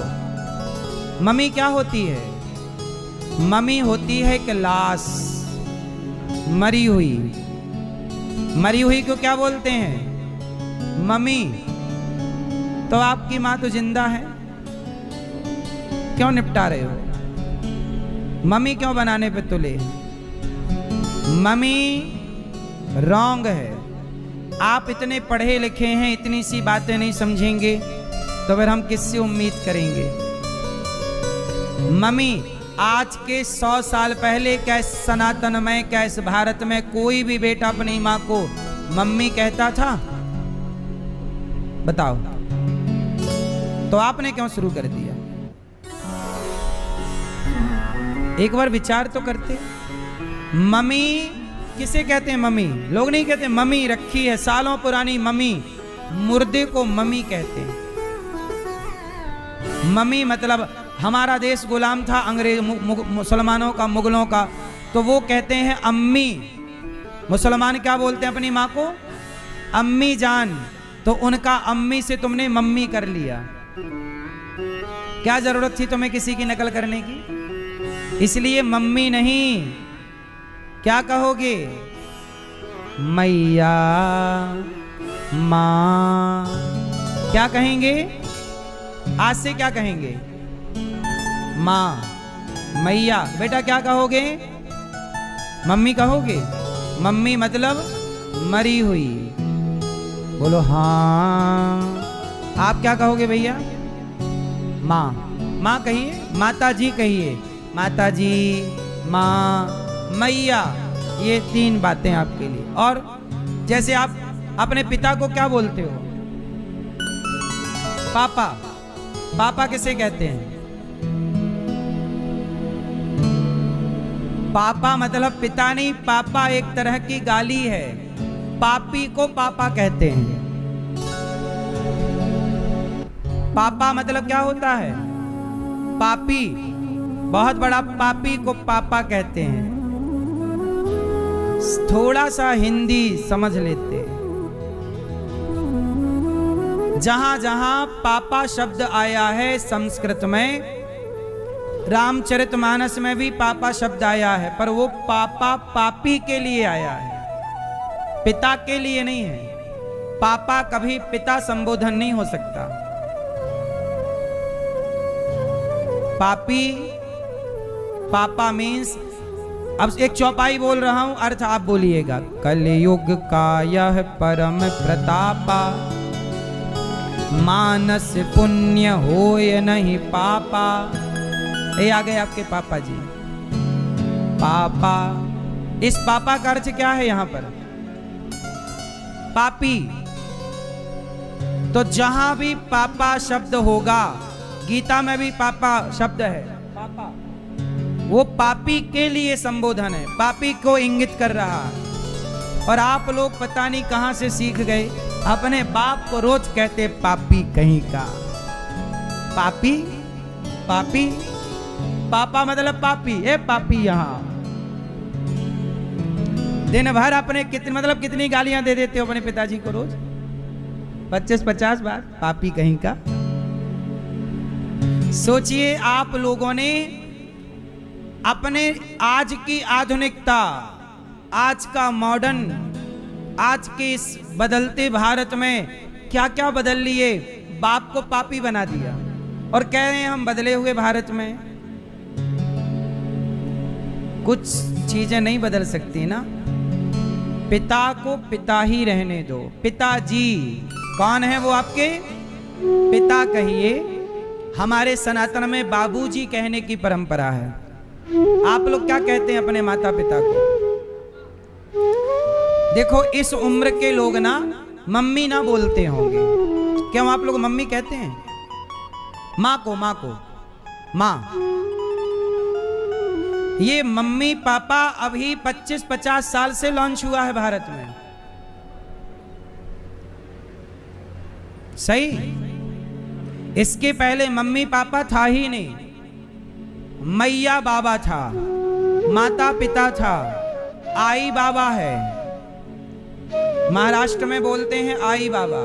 मम्मी क्या होती है? मम्मी होती है कि लाश, मरी हुई। मरी हुई को क्या बोलते हैं? मम्मी। तो आपकी माँ तो जिंदा है, क्यों निपटा रहे हो? मम्मी क्यों बनाने पे तुले? मम्मी रॉन्ग है। आप इतने पढ़े लिखे हैं, इतनी सी बातें नहीं समझेंगे तो फिर हम किससे उम्मीद करेंगे? मम्मी आज के 100 साल पहले क्या इस सनातन में, क्या इस भारत में कोई भी बेटा अपनी माँ को मम्मी कहता था? बताओ। तो आपने क्यों शुरू कर दिया? एक बार विचार तो करते। मम्मी किसे कहते हैं? मम्मी लोग नहीं कहते मम्मी रखी है सालों पुरानी मम्मी, मुर्दे को मम्मी कहते हैं। मम्मी मतलब हमारा देश गुलाम था अंग्रेज मुसलमानों का, मुगलों का, तो वो कहते हैं अम्मी। मुसलमान क्या बोलते हैं अपनी माँ को? अम्मी जान। तो उनका अम्मी से तुमने मम्मी कर लिया। क्या जरूरत थी तुम्हें किसी की नकल करने की? इसलिए मम्मी नहीं, क्या कहोगे? मैया, माँ। क्या कहेंगे? आज से क्या कहेंगे? माँ, मैया। बेटा क्या कहोगे? मम्मी कहोगे? मम्मी मतलब मरी हुई। बोलो हाँ। आप क्या कहोगे भैया? माँ। माँ कहिए, माता जी कहिए। माता जी, माँ, मैया, ये 3 बातें आपके लिए। और जैसे आप अपने पिता को क्या बोलते हो? पापा। पापा किसे कहते हैं? पापा मतलब पिता नहीं, पापा एक तरह की गाली है। पापी को पापा कहते हैं। पापा मतलब क्या होता है? पापी। बहुत बड़ा पापी को पापा कहते हैं। थोड़ा सा हिंदी समझ लेते हैं। जहां जहां पापा शब्द आया है संस्कृत में, रामचरितमानस में भी पापा शब्द आया है, पर वो पापा पापी के लिए आया है, पिता के लिए नहीं है। पापा कभी पिता संबोधन नहीं हो सकता। पापी, पापा मीन्स, अब एक चौपाई बोल रहा हूं, अर्थ आप बोलिएगा। कलयुग का यह परम प्रतापा, मानस पुण्य होय नहीं पापा। ये आ गए आपके पापा जी। पापा, इस पापा का अर्थ क्या है यहां पर? पापी। तो जहां भी पापा शब्द होगा, गीता में भी पापा शब्द है, पापा, वो पापी के लिए संबोधन है, पापी को इंगित कर रहा है। और आप लोग पता नहीं कहां से सीख गए, अपने बाप को रोज कहते पापी कहीं का। पापी, पापी, पापा मतलब पापी। ए पापी, यहां दिन भर अपने कितनी गालियां दे देते हो अपने पिताजी को रोज? 25-50 बार पापी कहीं का। सोचिए आप लोगों ने अपने आज की आधुनिकता, आज का मॉडर्न, आज के इस बदलते भारत में क्या क्या बदल लिए। बाप को पापी बना दिया और कह रहे हैं हम बदले हुए भारत में। कुछ चीजें नहीं बदल सकती ना। पिता को पिता ही रहने दो। पिताजी कौन है? वो आपके पिता कहिए। हमारे सनातन में बाबूजी कहने की परंपरा है। आप लोग क्या कहते हैं अपने माता पिता को? देखो इस उम्र के लोग ना मम्मी ना बोलते होंगे। क्यों आप लोग मम्मी कहते हैं? माँ को माँ। ये मम्मी पापा अभी 25-50 साल से लॉन्च हुआ है भारत में। सही? इसके पहले मम्मी पापा था ही नहीं। मैया बाबा था, माता पिता था, आई बाबा है। महाराष्ट्र में बोलते हैं आई बाबा।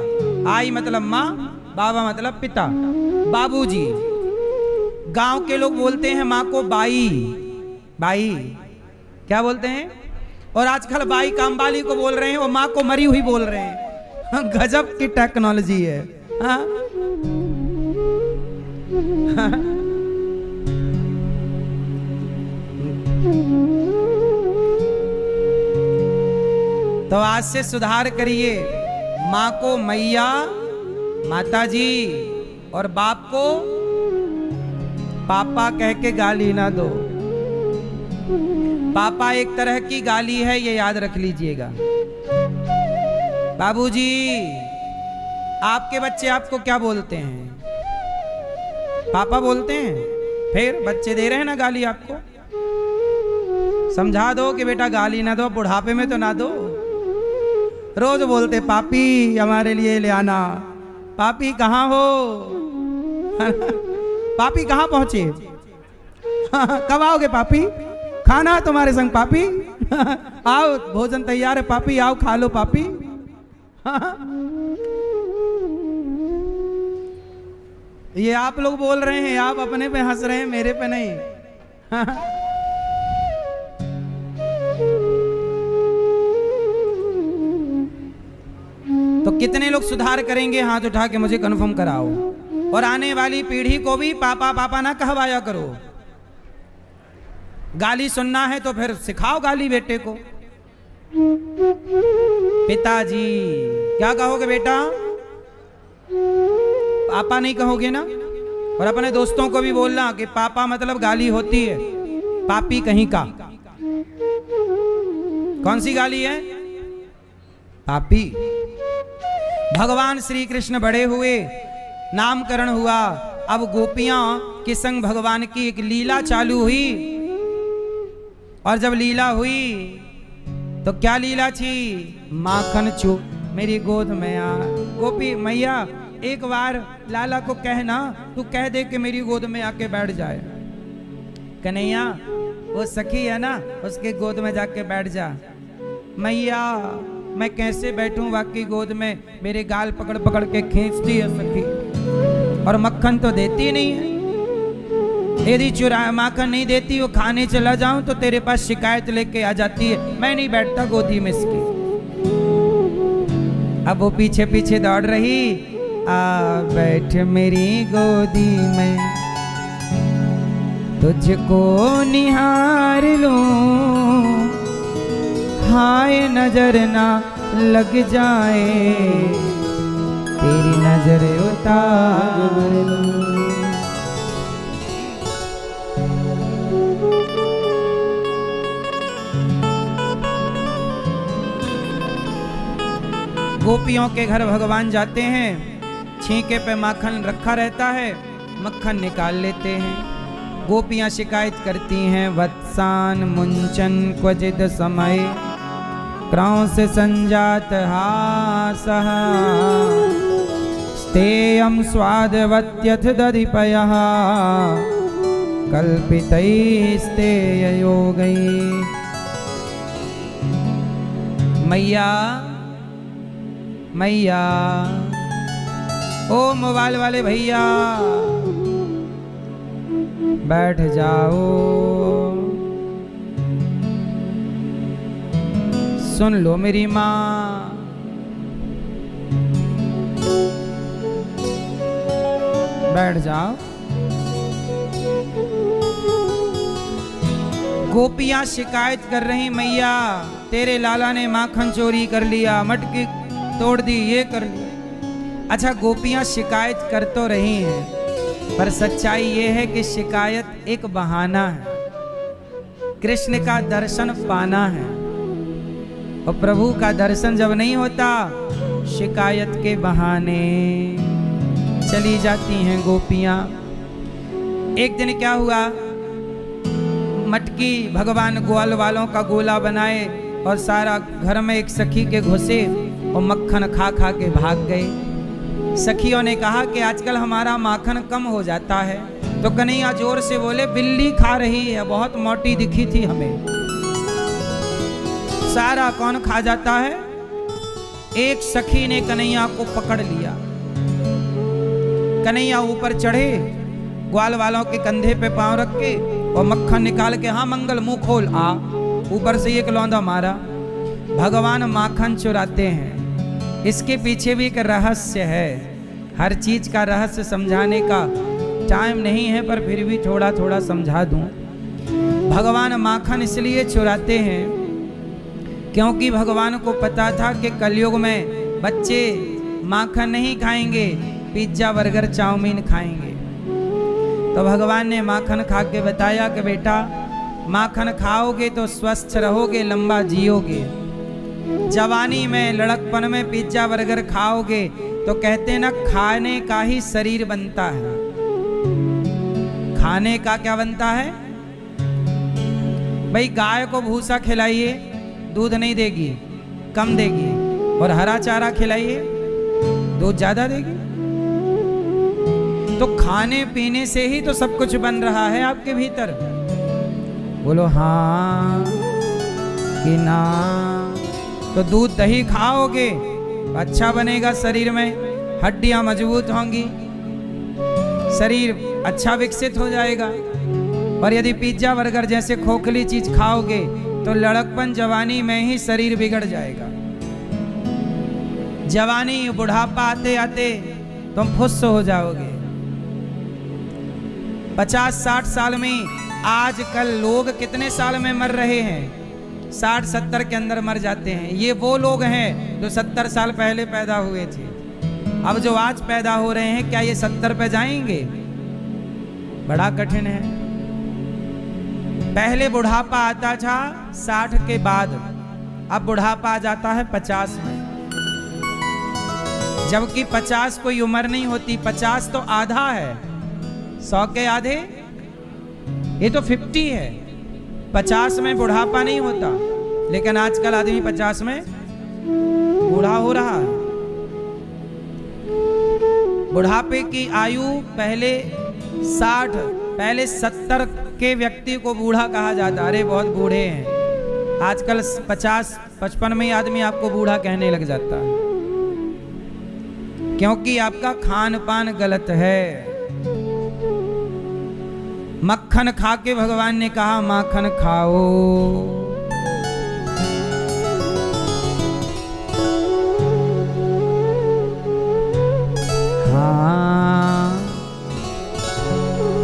आई मतलब माँ, बाबा मतलब पिता, बाबूजी। गांव के लोग बोलते हैं माँ को बाई। बाई क्या बोलते हैं? और आजकल बाई कामवाली को बोल रहे हैं और माँ को मरी हुई बोल रहे हैं। गजब की टेक्नोलॉजी है। हाँ? तो आज से सुधार करिए। माँ को मैया, माता जी, और बाप को पापा कह के गाली ना दो। पापा एक तरह की गाली है, ये याद रख लीजिएगा। बाबूजी, आपके बच्चे आपको क्या बोलते हैं? पापा बोलते हैं। फिर बच्चे दे रहे हैं ना गाली आपको। समझा दो कि बेटा गाली ना दो, बुढ़ापे में तो ना दो। रोज बोलते पापी हमारे लिए ले आना, पापी कहाँ हो? पापी कहाँ पहुंचे? कब आओगे पापी? खाना तुम्हारे संग पापी। आओ, भोजन तैयार है पापी, आओ खा लो पापी। ये आप लोग बोल रहे हैं, आप अपने पे हंस रहे हैं, मेरे पे नहीं। तो कितने लोग सुधार करेंगे? हाथ उठा के मुझे कन्फर्म कराओ। और आने वाली पीढ़ी को भी पापा पापा ना कहवाया करो। गाली सुनना है तो फिर सिखाओ गाली बेटे को। पिताजी क्या कहोगे बेटा? पापा नहीं कहोगे ना? और अपने दोस्तों को भी बोलना कि पापा मतलब गाली होती है, पापी कहीं का। कौन सी गाली है? पापी। भगवान श्री कृष्ण बड़े हुए, नामकरण हुआ। अब गोपियां के संग भगवान की एक लीला चालू हुई। और जब लीला हुई तो क्या लीला थी? माखन चू मेरी गोद में आ। गोपी मैया एक बार लाला को कहना, तू कह दे कि मेरी गोद में आके बैठ जाए। कन्हैया वो सखी है ना, उसके गोद में जाके बैठ जा। मैया मैं कैसे बैठूं वाकई गोद में, मेरे गाल पकड़ पकड़ के खींचती है सखी, और मक्खन तो देती नहीं है। यदि चुरा माखन नहीं देती, वो खाने चला जाऊं तो तेरे पास शिकायत लेके आ जाती है, मैं नहीं बैठता गोदी में इसकी। अब वो पीछे पीछे दौड़ रही, आ बैठ मेरी गोदी में, तुझको निहार लूं, हाय नजर ना लग जाए, तेरी नजर उतार लूं। गोपियों के घर भगवान जाते हैं, छींके पे माखन रखा रहता है, मक्खन निकाल लेते हैं। गोपियां शिकायत करती हैं, वत्सान मुंचन क्वचित समय, क्रौंस संजात हासः, स्तेयं स्वादवत्यथ दधिपयः, कल्पितैस्तेययोगैः। मैया मैया, ओ मोबाइल वाले भैया बैठ जाओ, सुन लो मेरी माँ। बैठ जाओ। गोपियां शिकायत कर रही, मैया तेरे लाला ने माखन चोरी कर लिया, मटकी तोड़ दी, ये कर लिया। अच्छा, गोपियां शिकायत कर तो रही हैं, पर सच्चाई ये है कि शिकायत एक बहाना है, कृष्ण का दर्शन पाना है। और प्रभु का दर्शन जब नहीं होता, शिकायत के बहाने चली जाती हैं गोपियां। एक दिन क्या हुआ, मटकी भगवान ग्वाल वालों का गोला बनाए और सारा घर में एक सखी के घुसे और मक्खन खा खा के भाग गए। सखियों ने कहा कि आजकल हमारा माखन कम हो जाता है, तो कन्हैया जोर से बोले, बिल्ली खा रही है, बहुत मोटी दिखी थी हमें। सारा कौन खा जाता है? एक सखी ने कन्हैया को पकड़ लिया। कन्हैया ऊपर चढ़े, ग्वाल वालों के कंधे पे पांव रख के और मक्खन निकाल के, हाँ मंगल मुंह खोल आ, ऊपर से एक लौंदा मारा। भगवान माखन चुराते हैं, इसके पीछे भी एक रहस्य है। हर चीज का रहस्य समझाने का टाइम नहीं है, पर फिर भी थोड़ा थोड़ा समझा दूं। भगवान माखन इसलिए चुराते हैं क्योंकि भगवान को पता था कि कलयुग में बच्चे माखन नहीं खाएंगे, पिज्जा बर्गर चाउमीन खाएंगे। तो भगवान ने माखन खा के बताया कि बेटा माखन खाओगे तो स्वस्थ रहोगे, लंबा जियोगे। जवानी में लड़कपन में पिज्जा बर्गर खाओगे तो कहते ना खाने का ही शरीर बनता है। खाने का क्या बनता है भाई? गाय को भूसा खिलाइए, दूध नहीं देगी, कम देगी, और हरा चारा खिलाइए, दूध ज्यादा देगी। तो खाने पीने से ही तो सब कुछ बन रहा है आपके भीतर। बोलो हाँ कि ना? तो दूध दही खाओगे अच्छा बनेगा, शरीर में हड्डियां मजबूत होंगी, शरीर अच्छा विकसित हो जाएगा। और यदि पिज्जा बर्गर जैसे खोखली चीज खाओगे तो लड़कपन जवानी में ही शरीर बिगड़ जाएगा। जवानी बुढ़ापा आते आते तुम फुस्स हो जाओगे। 50-60 साल में, आजकल लोग कितने साल में मर रहे हैं? 60-70 के अंदर मर जाते हैं। ये वो लोग हैं जो 70 साल पहले पैदा हुए थे। अब जो आज पैदा हो रहे हैं, क्या ये 70 पे जाएंगे? बड़ा कठिन है। पहले बुढ़ापा आता था 60 के बाद, अब बुढ़ापा आ जाता है 50 में। जबकि 50 कोई उम्र नहीं होती, 50 तो आधा है, 100 के आधे, ये तो 50 है। 50 में बुढ़ापा नहीं होता, लेकिन आजकल आदमी 50 में बूढ़ा हो रहा है। बुढ़ापे की आयु पहले 60, पहले 70 के व्यक्ति को बूढ़ा कहा जाता। अरे बहुत बूढ़े हैं। आजकल 50-55 में आदमी आपको बूढ़ा कहने लग जाता है, क्योंकि आपका खान पान गलत है। मक्खन खा के भगवान ने कहा माखन खाओ। हाँ,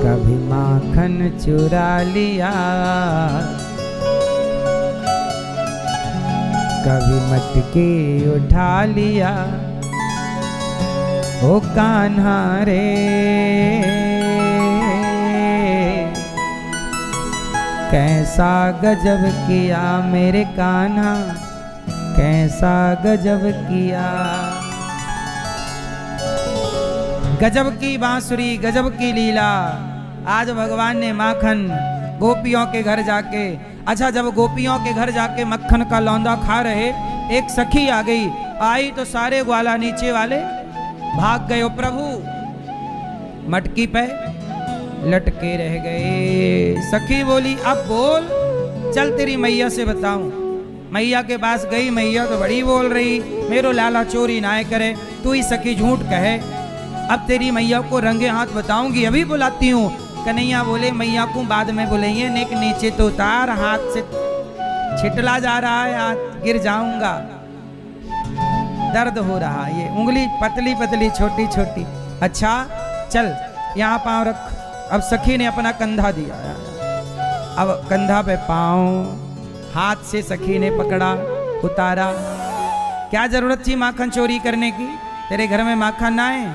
कभी माखन चुरा लिया, कभी मटके उठा लिया, ओ कान्हा रे। कैसा गजब किया मेरे कान्हा, कैसा गजब किया। गजब की बांसुरी, गजब की लीला। आज भगवान ने माखन गोपियों के घर जाके, अच्छा जब गोपियों के घर जाके मक्खन का लौंदा खा रहे, एक सखी आ गई। आई तो सारे ग्वाला नीचे वाले भाग गए। ओ प्रभु, मटकी पे लटके रह गए। सखी बोली अब बोल, चल तेरी मैया से बताऊं। मैया के पास गई। मैया तो बड़ी बोल रही, मेरो लाला चोरी ना करे, तू ही सखी झूठ कहे। अब तेरी मैया को रंगे हाथ बताऊंगी, अभी बुलाती हूँ। कन्हैया बोले मैया को बाद में बुलाइए, नेक नीचे तो उतार, हाथ से छिटला जा रहा है, हाथ गिर जाऊंगा, दर्द हो रहा है, ये उंगली पतली पतली छोटी छोटी। अच्छा चल यहाँ पाँव रख। अब सखी ने अपना कंधा दिया, अब कंधा पे पाँव, हाथ से सखी ने पकड़ा, उतारा। क्या जरूरत थी माखन चोरी करने की? तेरे घर में माखन ना है?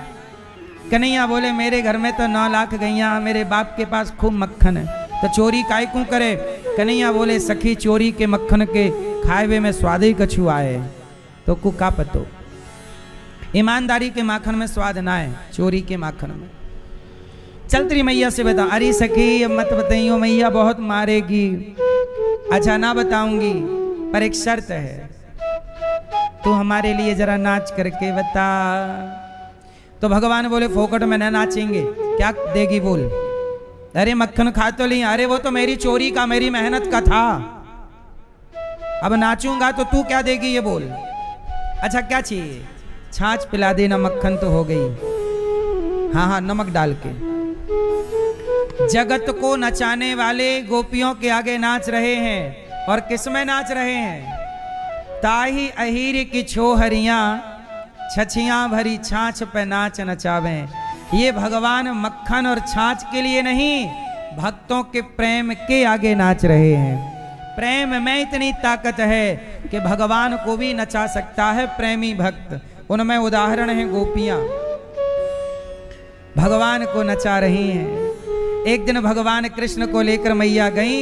कन्हैया बोले मेरे घर में तो 9 लाख गैया, मेरे बाप के पास खूब मक्खन है, तो चोरी काहे क्यों करे? कन्हैया बोले सखी चोरी के मक्खन के खाए हुए में स्वाद ही कछु आए, तो कु का पतो। ईमानदारी के माखन में स्वाद ना है, चोरी के माखन में। चल तेरी मैया से बता। अरे सखी अब मत बताइयो, मैया बहुत मारेगी। अच्छा ना बताऊंगी, पर एक शर्त है, तू हमारे लिए जरा नाच करके बता। तो भगवान बोले फोकट में ना नाचेंगे, क्या देगी बोल? अरे मक्खन खा तो ली। अरे वो तो मेरी चोरी का, मेरी मेहनत का था, अब नाचूंगा तो तू क्या देगी ये बोल। अच्छा क्या चाहिए? छाछ पिला देना, मक्खन तो हो गई। हाँ हाँ नमक डाल के। जगत को नचाने वाले गोपियों के आगे नाच रहे हैं, और किस में नाच रहे हैं? ताही अहीर की छोहरियां छछियां भरी छाछ पे नाच नचावे। ये भगवान मक्खन और छाछ के लिए नहीं, भक्तों के प्रेम के आगे नाच रहे हैं। प्रेम में इतनी ताकत है कि भगवान को भी नचा सकता है प्रेमी भक्त। उनमें उदाहरण है गोपियां, भगवान को नचा रही हैं। एक दिन भगवान कृष्ण को लेकर मैया गई,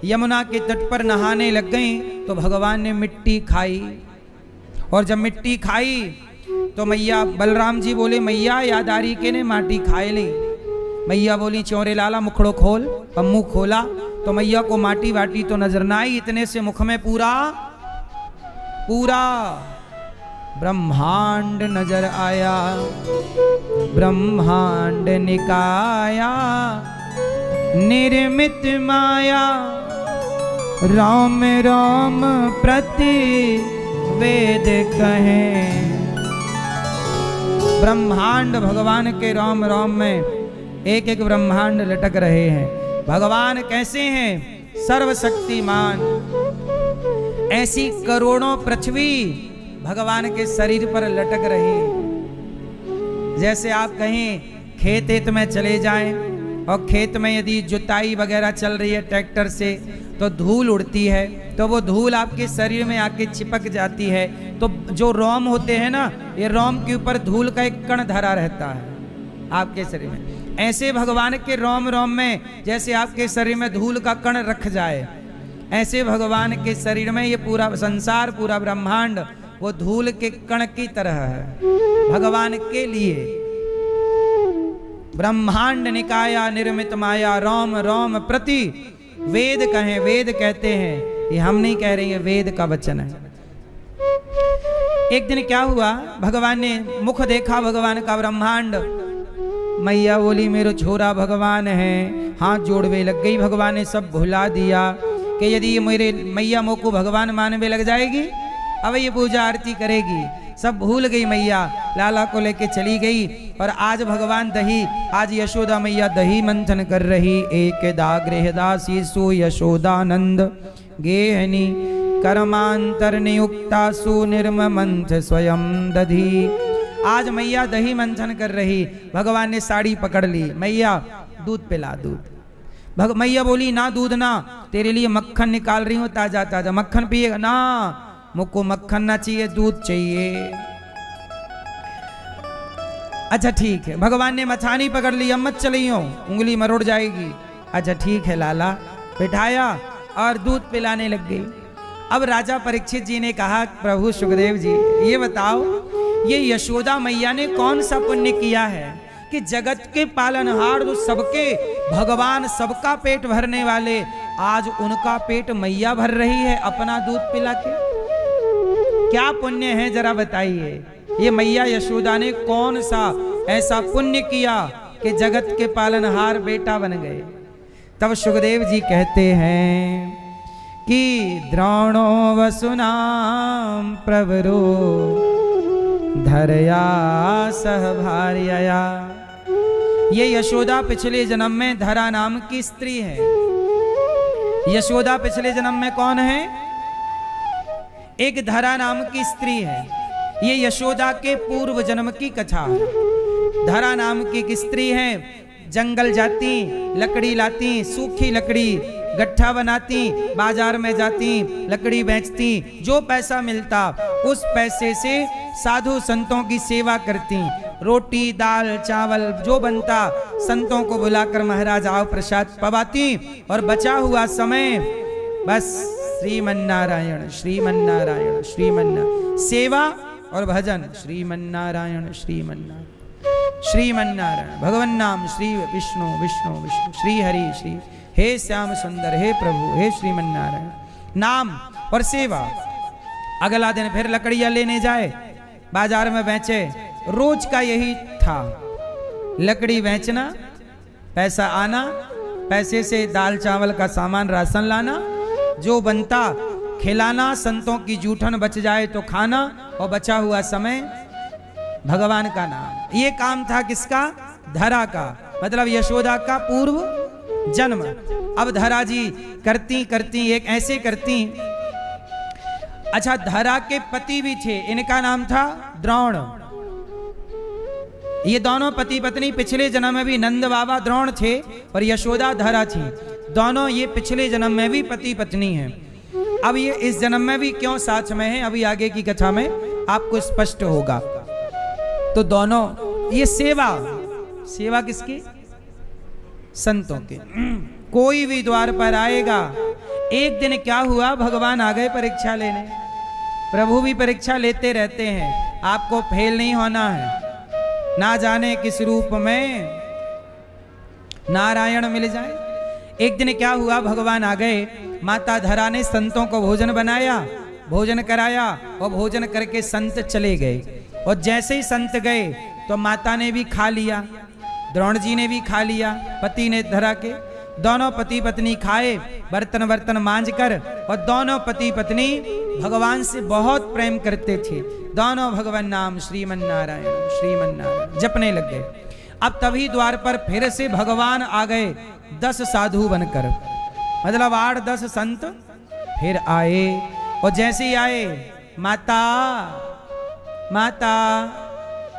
यमुना के तट पर नहाने लग गई तो भगवान ने मिट्टी खाई। और जब मिट्टी खाई तो मैया बलराम जी बोले मैया यादारी के ने माटी खाए ली। मैया बोली चौरे लाला मुखड़ो खोल। अब मुंह खोला तो मैया को माटी वाटी तो नजर ना आई, इतने से मुख में पूरा पूरा ब्रह्मांड नजर आया। ब्रह्मांड निकाया निर्मित माया, राम राम प्रति वेद कहें। ब्रह्मांड भगवान के राम राम में एक एक ब्रह्मांड लटक रहे हैं। भगवान कैसे हैं? सर्वशक्तिमान। ऐसी करोड़ों पृथ्वी भगवान के शरीर पर लटक रही है। जैसे आप कहीं खेत एत में चले जाएं और खेत में यदि जुताई वगैरह चल रही है ट्रैक्टर से तो धूल उड़ती है, तो वो धूल आपके शरीर में आके चिपक जाती है। तो जो रोम होते हैं ना, ये रोम के ऊपर धूल का एक कण धरा रहता है आपके शरीर में। ऐसे भगवान के रोम रोम में जैसे आपके शरीर में धूल का कण रख जाए, ऐसे भगवान के शरीर में ये पूरा संसार, पूरा ब्रह्मांड वो धूल के कण की तरह है भगवान के लिए। ब्रह्मांड निकाया निर्मित माया, रोम रोम प्रति वेद कहें। वेद कहते हैं, ये हम नहीं कह रहे हैं, वेद का वचन है। एक दिन क्या हुआ, भगवान ने मुख देखा भगवान का ब्रह्मांड। मैया बोली मेरो छोरा भगवान है, हाथ जोड़वे लग गई। भगवान ने सब भुला दिया कि यदि ये मेरे मैया मोह को भगवान मानवे लग जाएगी, अब ये पूजा आरती करेगी। सब भूल गई मैया, लाला को लेके चली गई। और आज भगवान दही, आज यशोदा मैया दही मंथन कर रही। एकदा गृहदासी सु यशोदानंद गेहनी कर्मांतर नियुक्ता सु निर्ममंथ स्वयं दधी। आज मैया दही मंथन कर रही, भगवान ने साड़ी पकड़ ली। मैया दूध पिला, दूध। मैया बोली ना दूध ना, तेरे लिए मक्खन निकाल रही हूं ताजा ताजा, मक्खन पिएगा ना? मुझको मक्खन ना चाहिए, दूध चाहिए। अच्छा ठीक है। भगवान ने मछानी पकड़ ली, अब मत चली हो, उंगली मरोड़ जाएगी। अच्छा ठीक है लाला, बिठाया और दूध पिलाने लग गई। अब राजा परीक्षित जी ने कहा प्रभु सुखदेव जी ये बताओ, ये यशोदा मैया ने कौन सा पुण्य किया है कि जगत के पालनहार, जो सबके भगवान, सबका पेट भरने वाले, आज उनका पेट मैया भर रही है अपना दूध पिला के? क्या पुण्य है जरा बताइए। ये मैया यशोदा ने कौन सा ऐसा पुण्य किया कि जगत के पालनहार बेटा बन गए? तब सुखदेव जी कहते हैं कि द्रोणो वसुनाम प्रवरो धरया सह भार्यया। ये यशोदा पिछले जन्म में धरा नाम की स्त्री है। यशोदा पिछले जन्म में कौन है? एक धरा नाम की स्त्री है। ये यशोदा के पूर्व जन्म की कथा है। धरा नाम की एक स्त्री है, जंगल जाती, लकड़ी लाती, सूखी लकड़ी गट्ठा बनाती, बाजार में जाती, लकड़ी बेचती, जो पैसा मिलता उस पैसे से साधु संतों की सेवा करती। रोटी दाल चावल जो बनता संतों को बुलाकर महाराज आओ प्रसाद पवाती, और बचा हुआ समय बस श्रीमन्नारायण श्रीमन्नारायण श्रीमन्नारायण, सेवा और भजन, श्रीमन्नारायण श्रीमन्नारायण श्रीमन्नारायण, भगवान नाम श्री विष्णु विष्णु विष्णु, श्री हरि श्री, हे श्याम सुंदर, हे प्रभु, हे श्रीमन्नारायण, नाम और सेवा। अगला दिन फिर लकड़ियां लेने जाए, बाजार में बेचे। रोज का यही था, लकड़ी बेचना, पैसा आना, पैसे से दाल चावल का सामान राशन लाना, जो बनता खिलाना, संतों की जूठन बच जाए तो खाना, और बचा हुआ समय भगवान का नाम। ये काम था किसका? धरा का, मतलब यशोदा का पूर्व जन्म। अब धरा जी करती करती एक ऐसे करती, अच्छा, धरा के पति भी थे, इनका नाम था द्रोण। ये दोनों पति पत्नी पिछले जन्म में भी नंद बाबा द्रोण थे और यशोदा धरा थी। दोनों ये पिछले जन्म में भी पति पत्नी हैं। अब ये इस जन्म में भी क्यों साथ में हैं, अभी आगे की कथा में आपको स्पष्ट होगा। तो दोनों ये सेवा किसकी? संतों के। कोई भी द्वार पर आएगा। एक दिन क्या हुआ, भगवान आ गए परीक्षा लेने। प्रभु भी परीक्षा लेते रहते हैं, आपको फेल नहीं होना है। ना जाने किस रूप में नारायण मिल जाए। एक दिन क्या हुआ, भगवान आ गए। माता धरा ने संतों को भोजन बनाया, भोजन कराया और भोजन करके संत चले गए। और जैसे ही संत गए तो माता ने भी खा लिया, द्रोण जी ने भी खा लिया, पति ने धरा के। दोनों पति पत्नी खाए, बर्तन मांज कर, और दोनों पति पत्नी भगवान से बहुत प्रेम करते थे। दोनों भगवान नाम श्रीमन नारायण जपने लग गए। अब तभी द्वार पर फिर से भगवान आ गए 10 साधु बनकर, मतलब 8-10 संत फिर आए। और जैसे ही आए, माता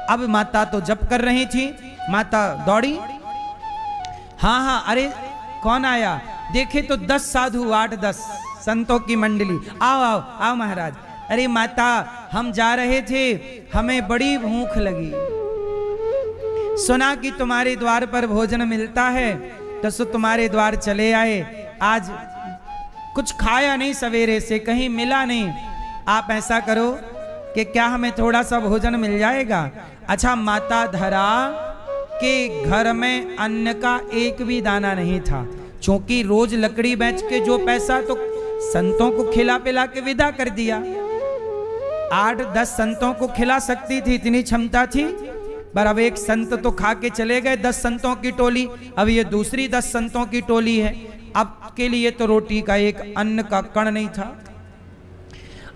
अब माता तो जप कर रही थी। माता दौड़ी, हाँ, अरे कौन आया? देखे तो 10 साधु, 8-10 संतों की मंडली। आओ महाराज। अरे माता, हम जा रहे थे, हमें बड़ी भूख लगी, सुना कि तुम्हारे द्वार पर भोजन मिलता है, तो सो तुम्हारे द्वार चले आए। आज कुछ खाया नहीं, सवेरे से कहीं मिला नहीं। आप ऐसा करो कि क्या हमें थोड़ा सा भोजन मिल जाएगा? अच्छा, माता धरा के घर में अन्न का एक भी दाना नहीं था, क्योंकि रोज लकड़ी बेच के जो पैसा तो संतों को खिला पिला के विदा कर दिया। 8-10 संतों को खिला सकती थी, इतनी क्षमता थी। पर अब एक संत तो खा के चले गए, 10 संतों की टोली। अब ये दूसरी 10 संतों की टोली है। अब के लिए तो रोटी का एक अन्न का कण नहीं था।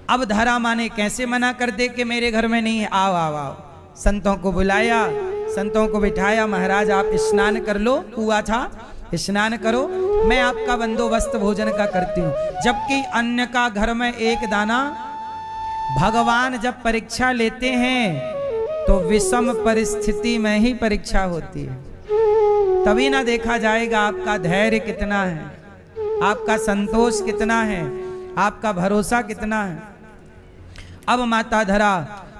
अब धरा माँ ने कैसे मना कर दे कि मेरे घर में नहीं है? आओ। संतों को बुलाया, संतों को बिठाया। महाराज, आप स्नान कर लो, कुआं था, स्नान करो, मैं आपका बंदोबस्त भोजन का करती हूँ। जबकि अन्न का घर में एक दाना। भगवान जब परीक्षा लेते हैं तो विषम परिस्थिति में ही परीक्षा होती है, तभी ना देखा जाएगा आपका धैर्य कितना है, आपका संतोष कितना है, आपका भरोसा कितना है। अब माता धरा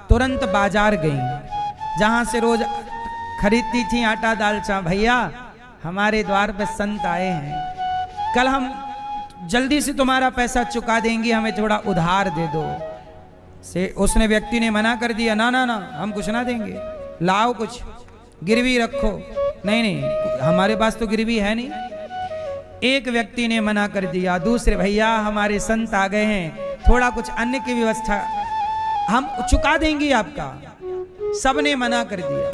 तुरंत बाजार गई, जहां से रोज खरीदती थी आटा दाल चावल। भैया, हमारे द्वार पे संत आए हैं, कल हम जल्दी से तुम्हारा पैसा चुका देंगे, हमें थोड़ा उधार दे दो। से उसने व्यक्ति ने मना कर दिया, ना हम कुछ ना देंगे, लाओ कुछ गिरवी रखो। नहीं, हमारे पास तो गिरवी है नहीं। एक व्यक्ति ने मना कर दिया, दूसरे, भैया हमारे संत आ गए हैं, थोड़ा कुछ अन्न की व्यवस्था, हम चुका देंगे आपका। सबने मना कर दिया।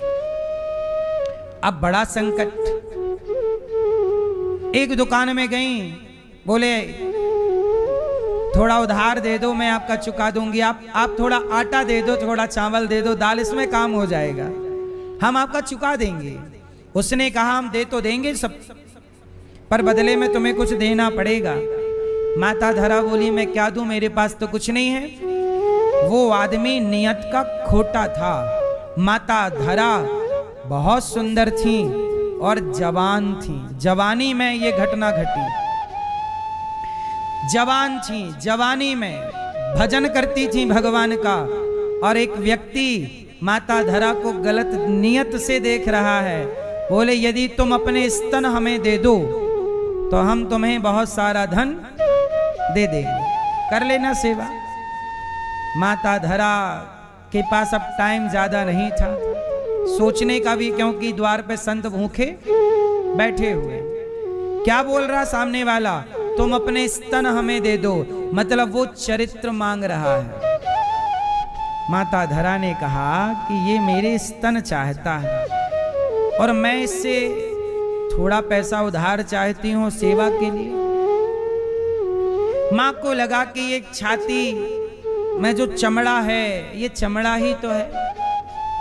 अब बड़ा संकट। एक दुकान में गई, बोले थोड़ा उधार दे दो, मैं आपका चुका दूंगी। आप थोड़ा आटा दे दो, थोड़ा चावल दे दो, दाल, इसमें काम हो जाएगा, हम आपका चुका देंगे। उसने कहा, हम दे तो देंगे सब, पर बदले में तुम्हें कुछ देना पड़ेगा। माता धरा बोली, मैं क्या दूं, मेरे पास तो कुछ नहीं है। वो आदमी नियत का खोटा था। माता धरा बहुत सुंदर थी और जवान थी। जवानी में ये घटना घटी। जवान थी, जवानी में भजन करती थी भगवान का, और एक व्यक्ति माता धरा को गलत नियत से देख रहा है। बोले, यदि तुम अपने स्तन हमें दे दो तो हम तुम्हें बहुत सारा धन दे देंगे, कर लेना सेवा। माता धरा के पास अब टाइम ज्यादा नहीं था सोचने का भी, क्योंकि द्वार पे संत भूखे बैठे हुए। क्या बोल रहा सामने वाला, तुम अपने स्तन हमें दे दो, मतलब वो चरित्र मांग रहा है। माता धरा ने कहा कि ये मेरे स्तन चाहता है और मैं इससे थोड़ा पैसा उधार चाहती हूँ सेवा के लिए। माँ को लगा कि ये छाती में जो चमड़ा है, ये चमड़ा ही तो है,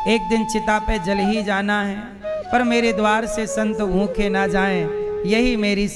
एक दिन चिता पे जल ही जाना है, पर मेरे द्वार से संत भूखे ना जाएं, यही मेरी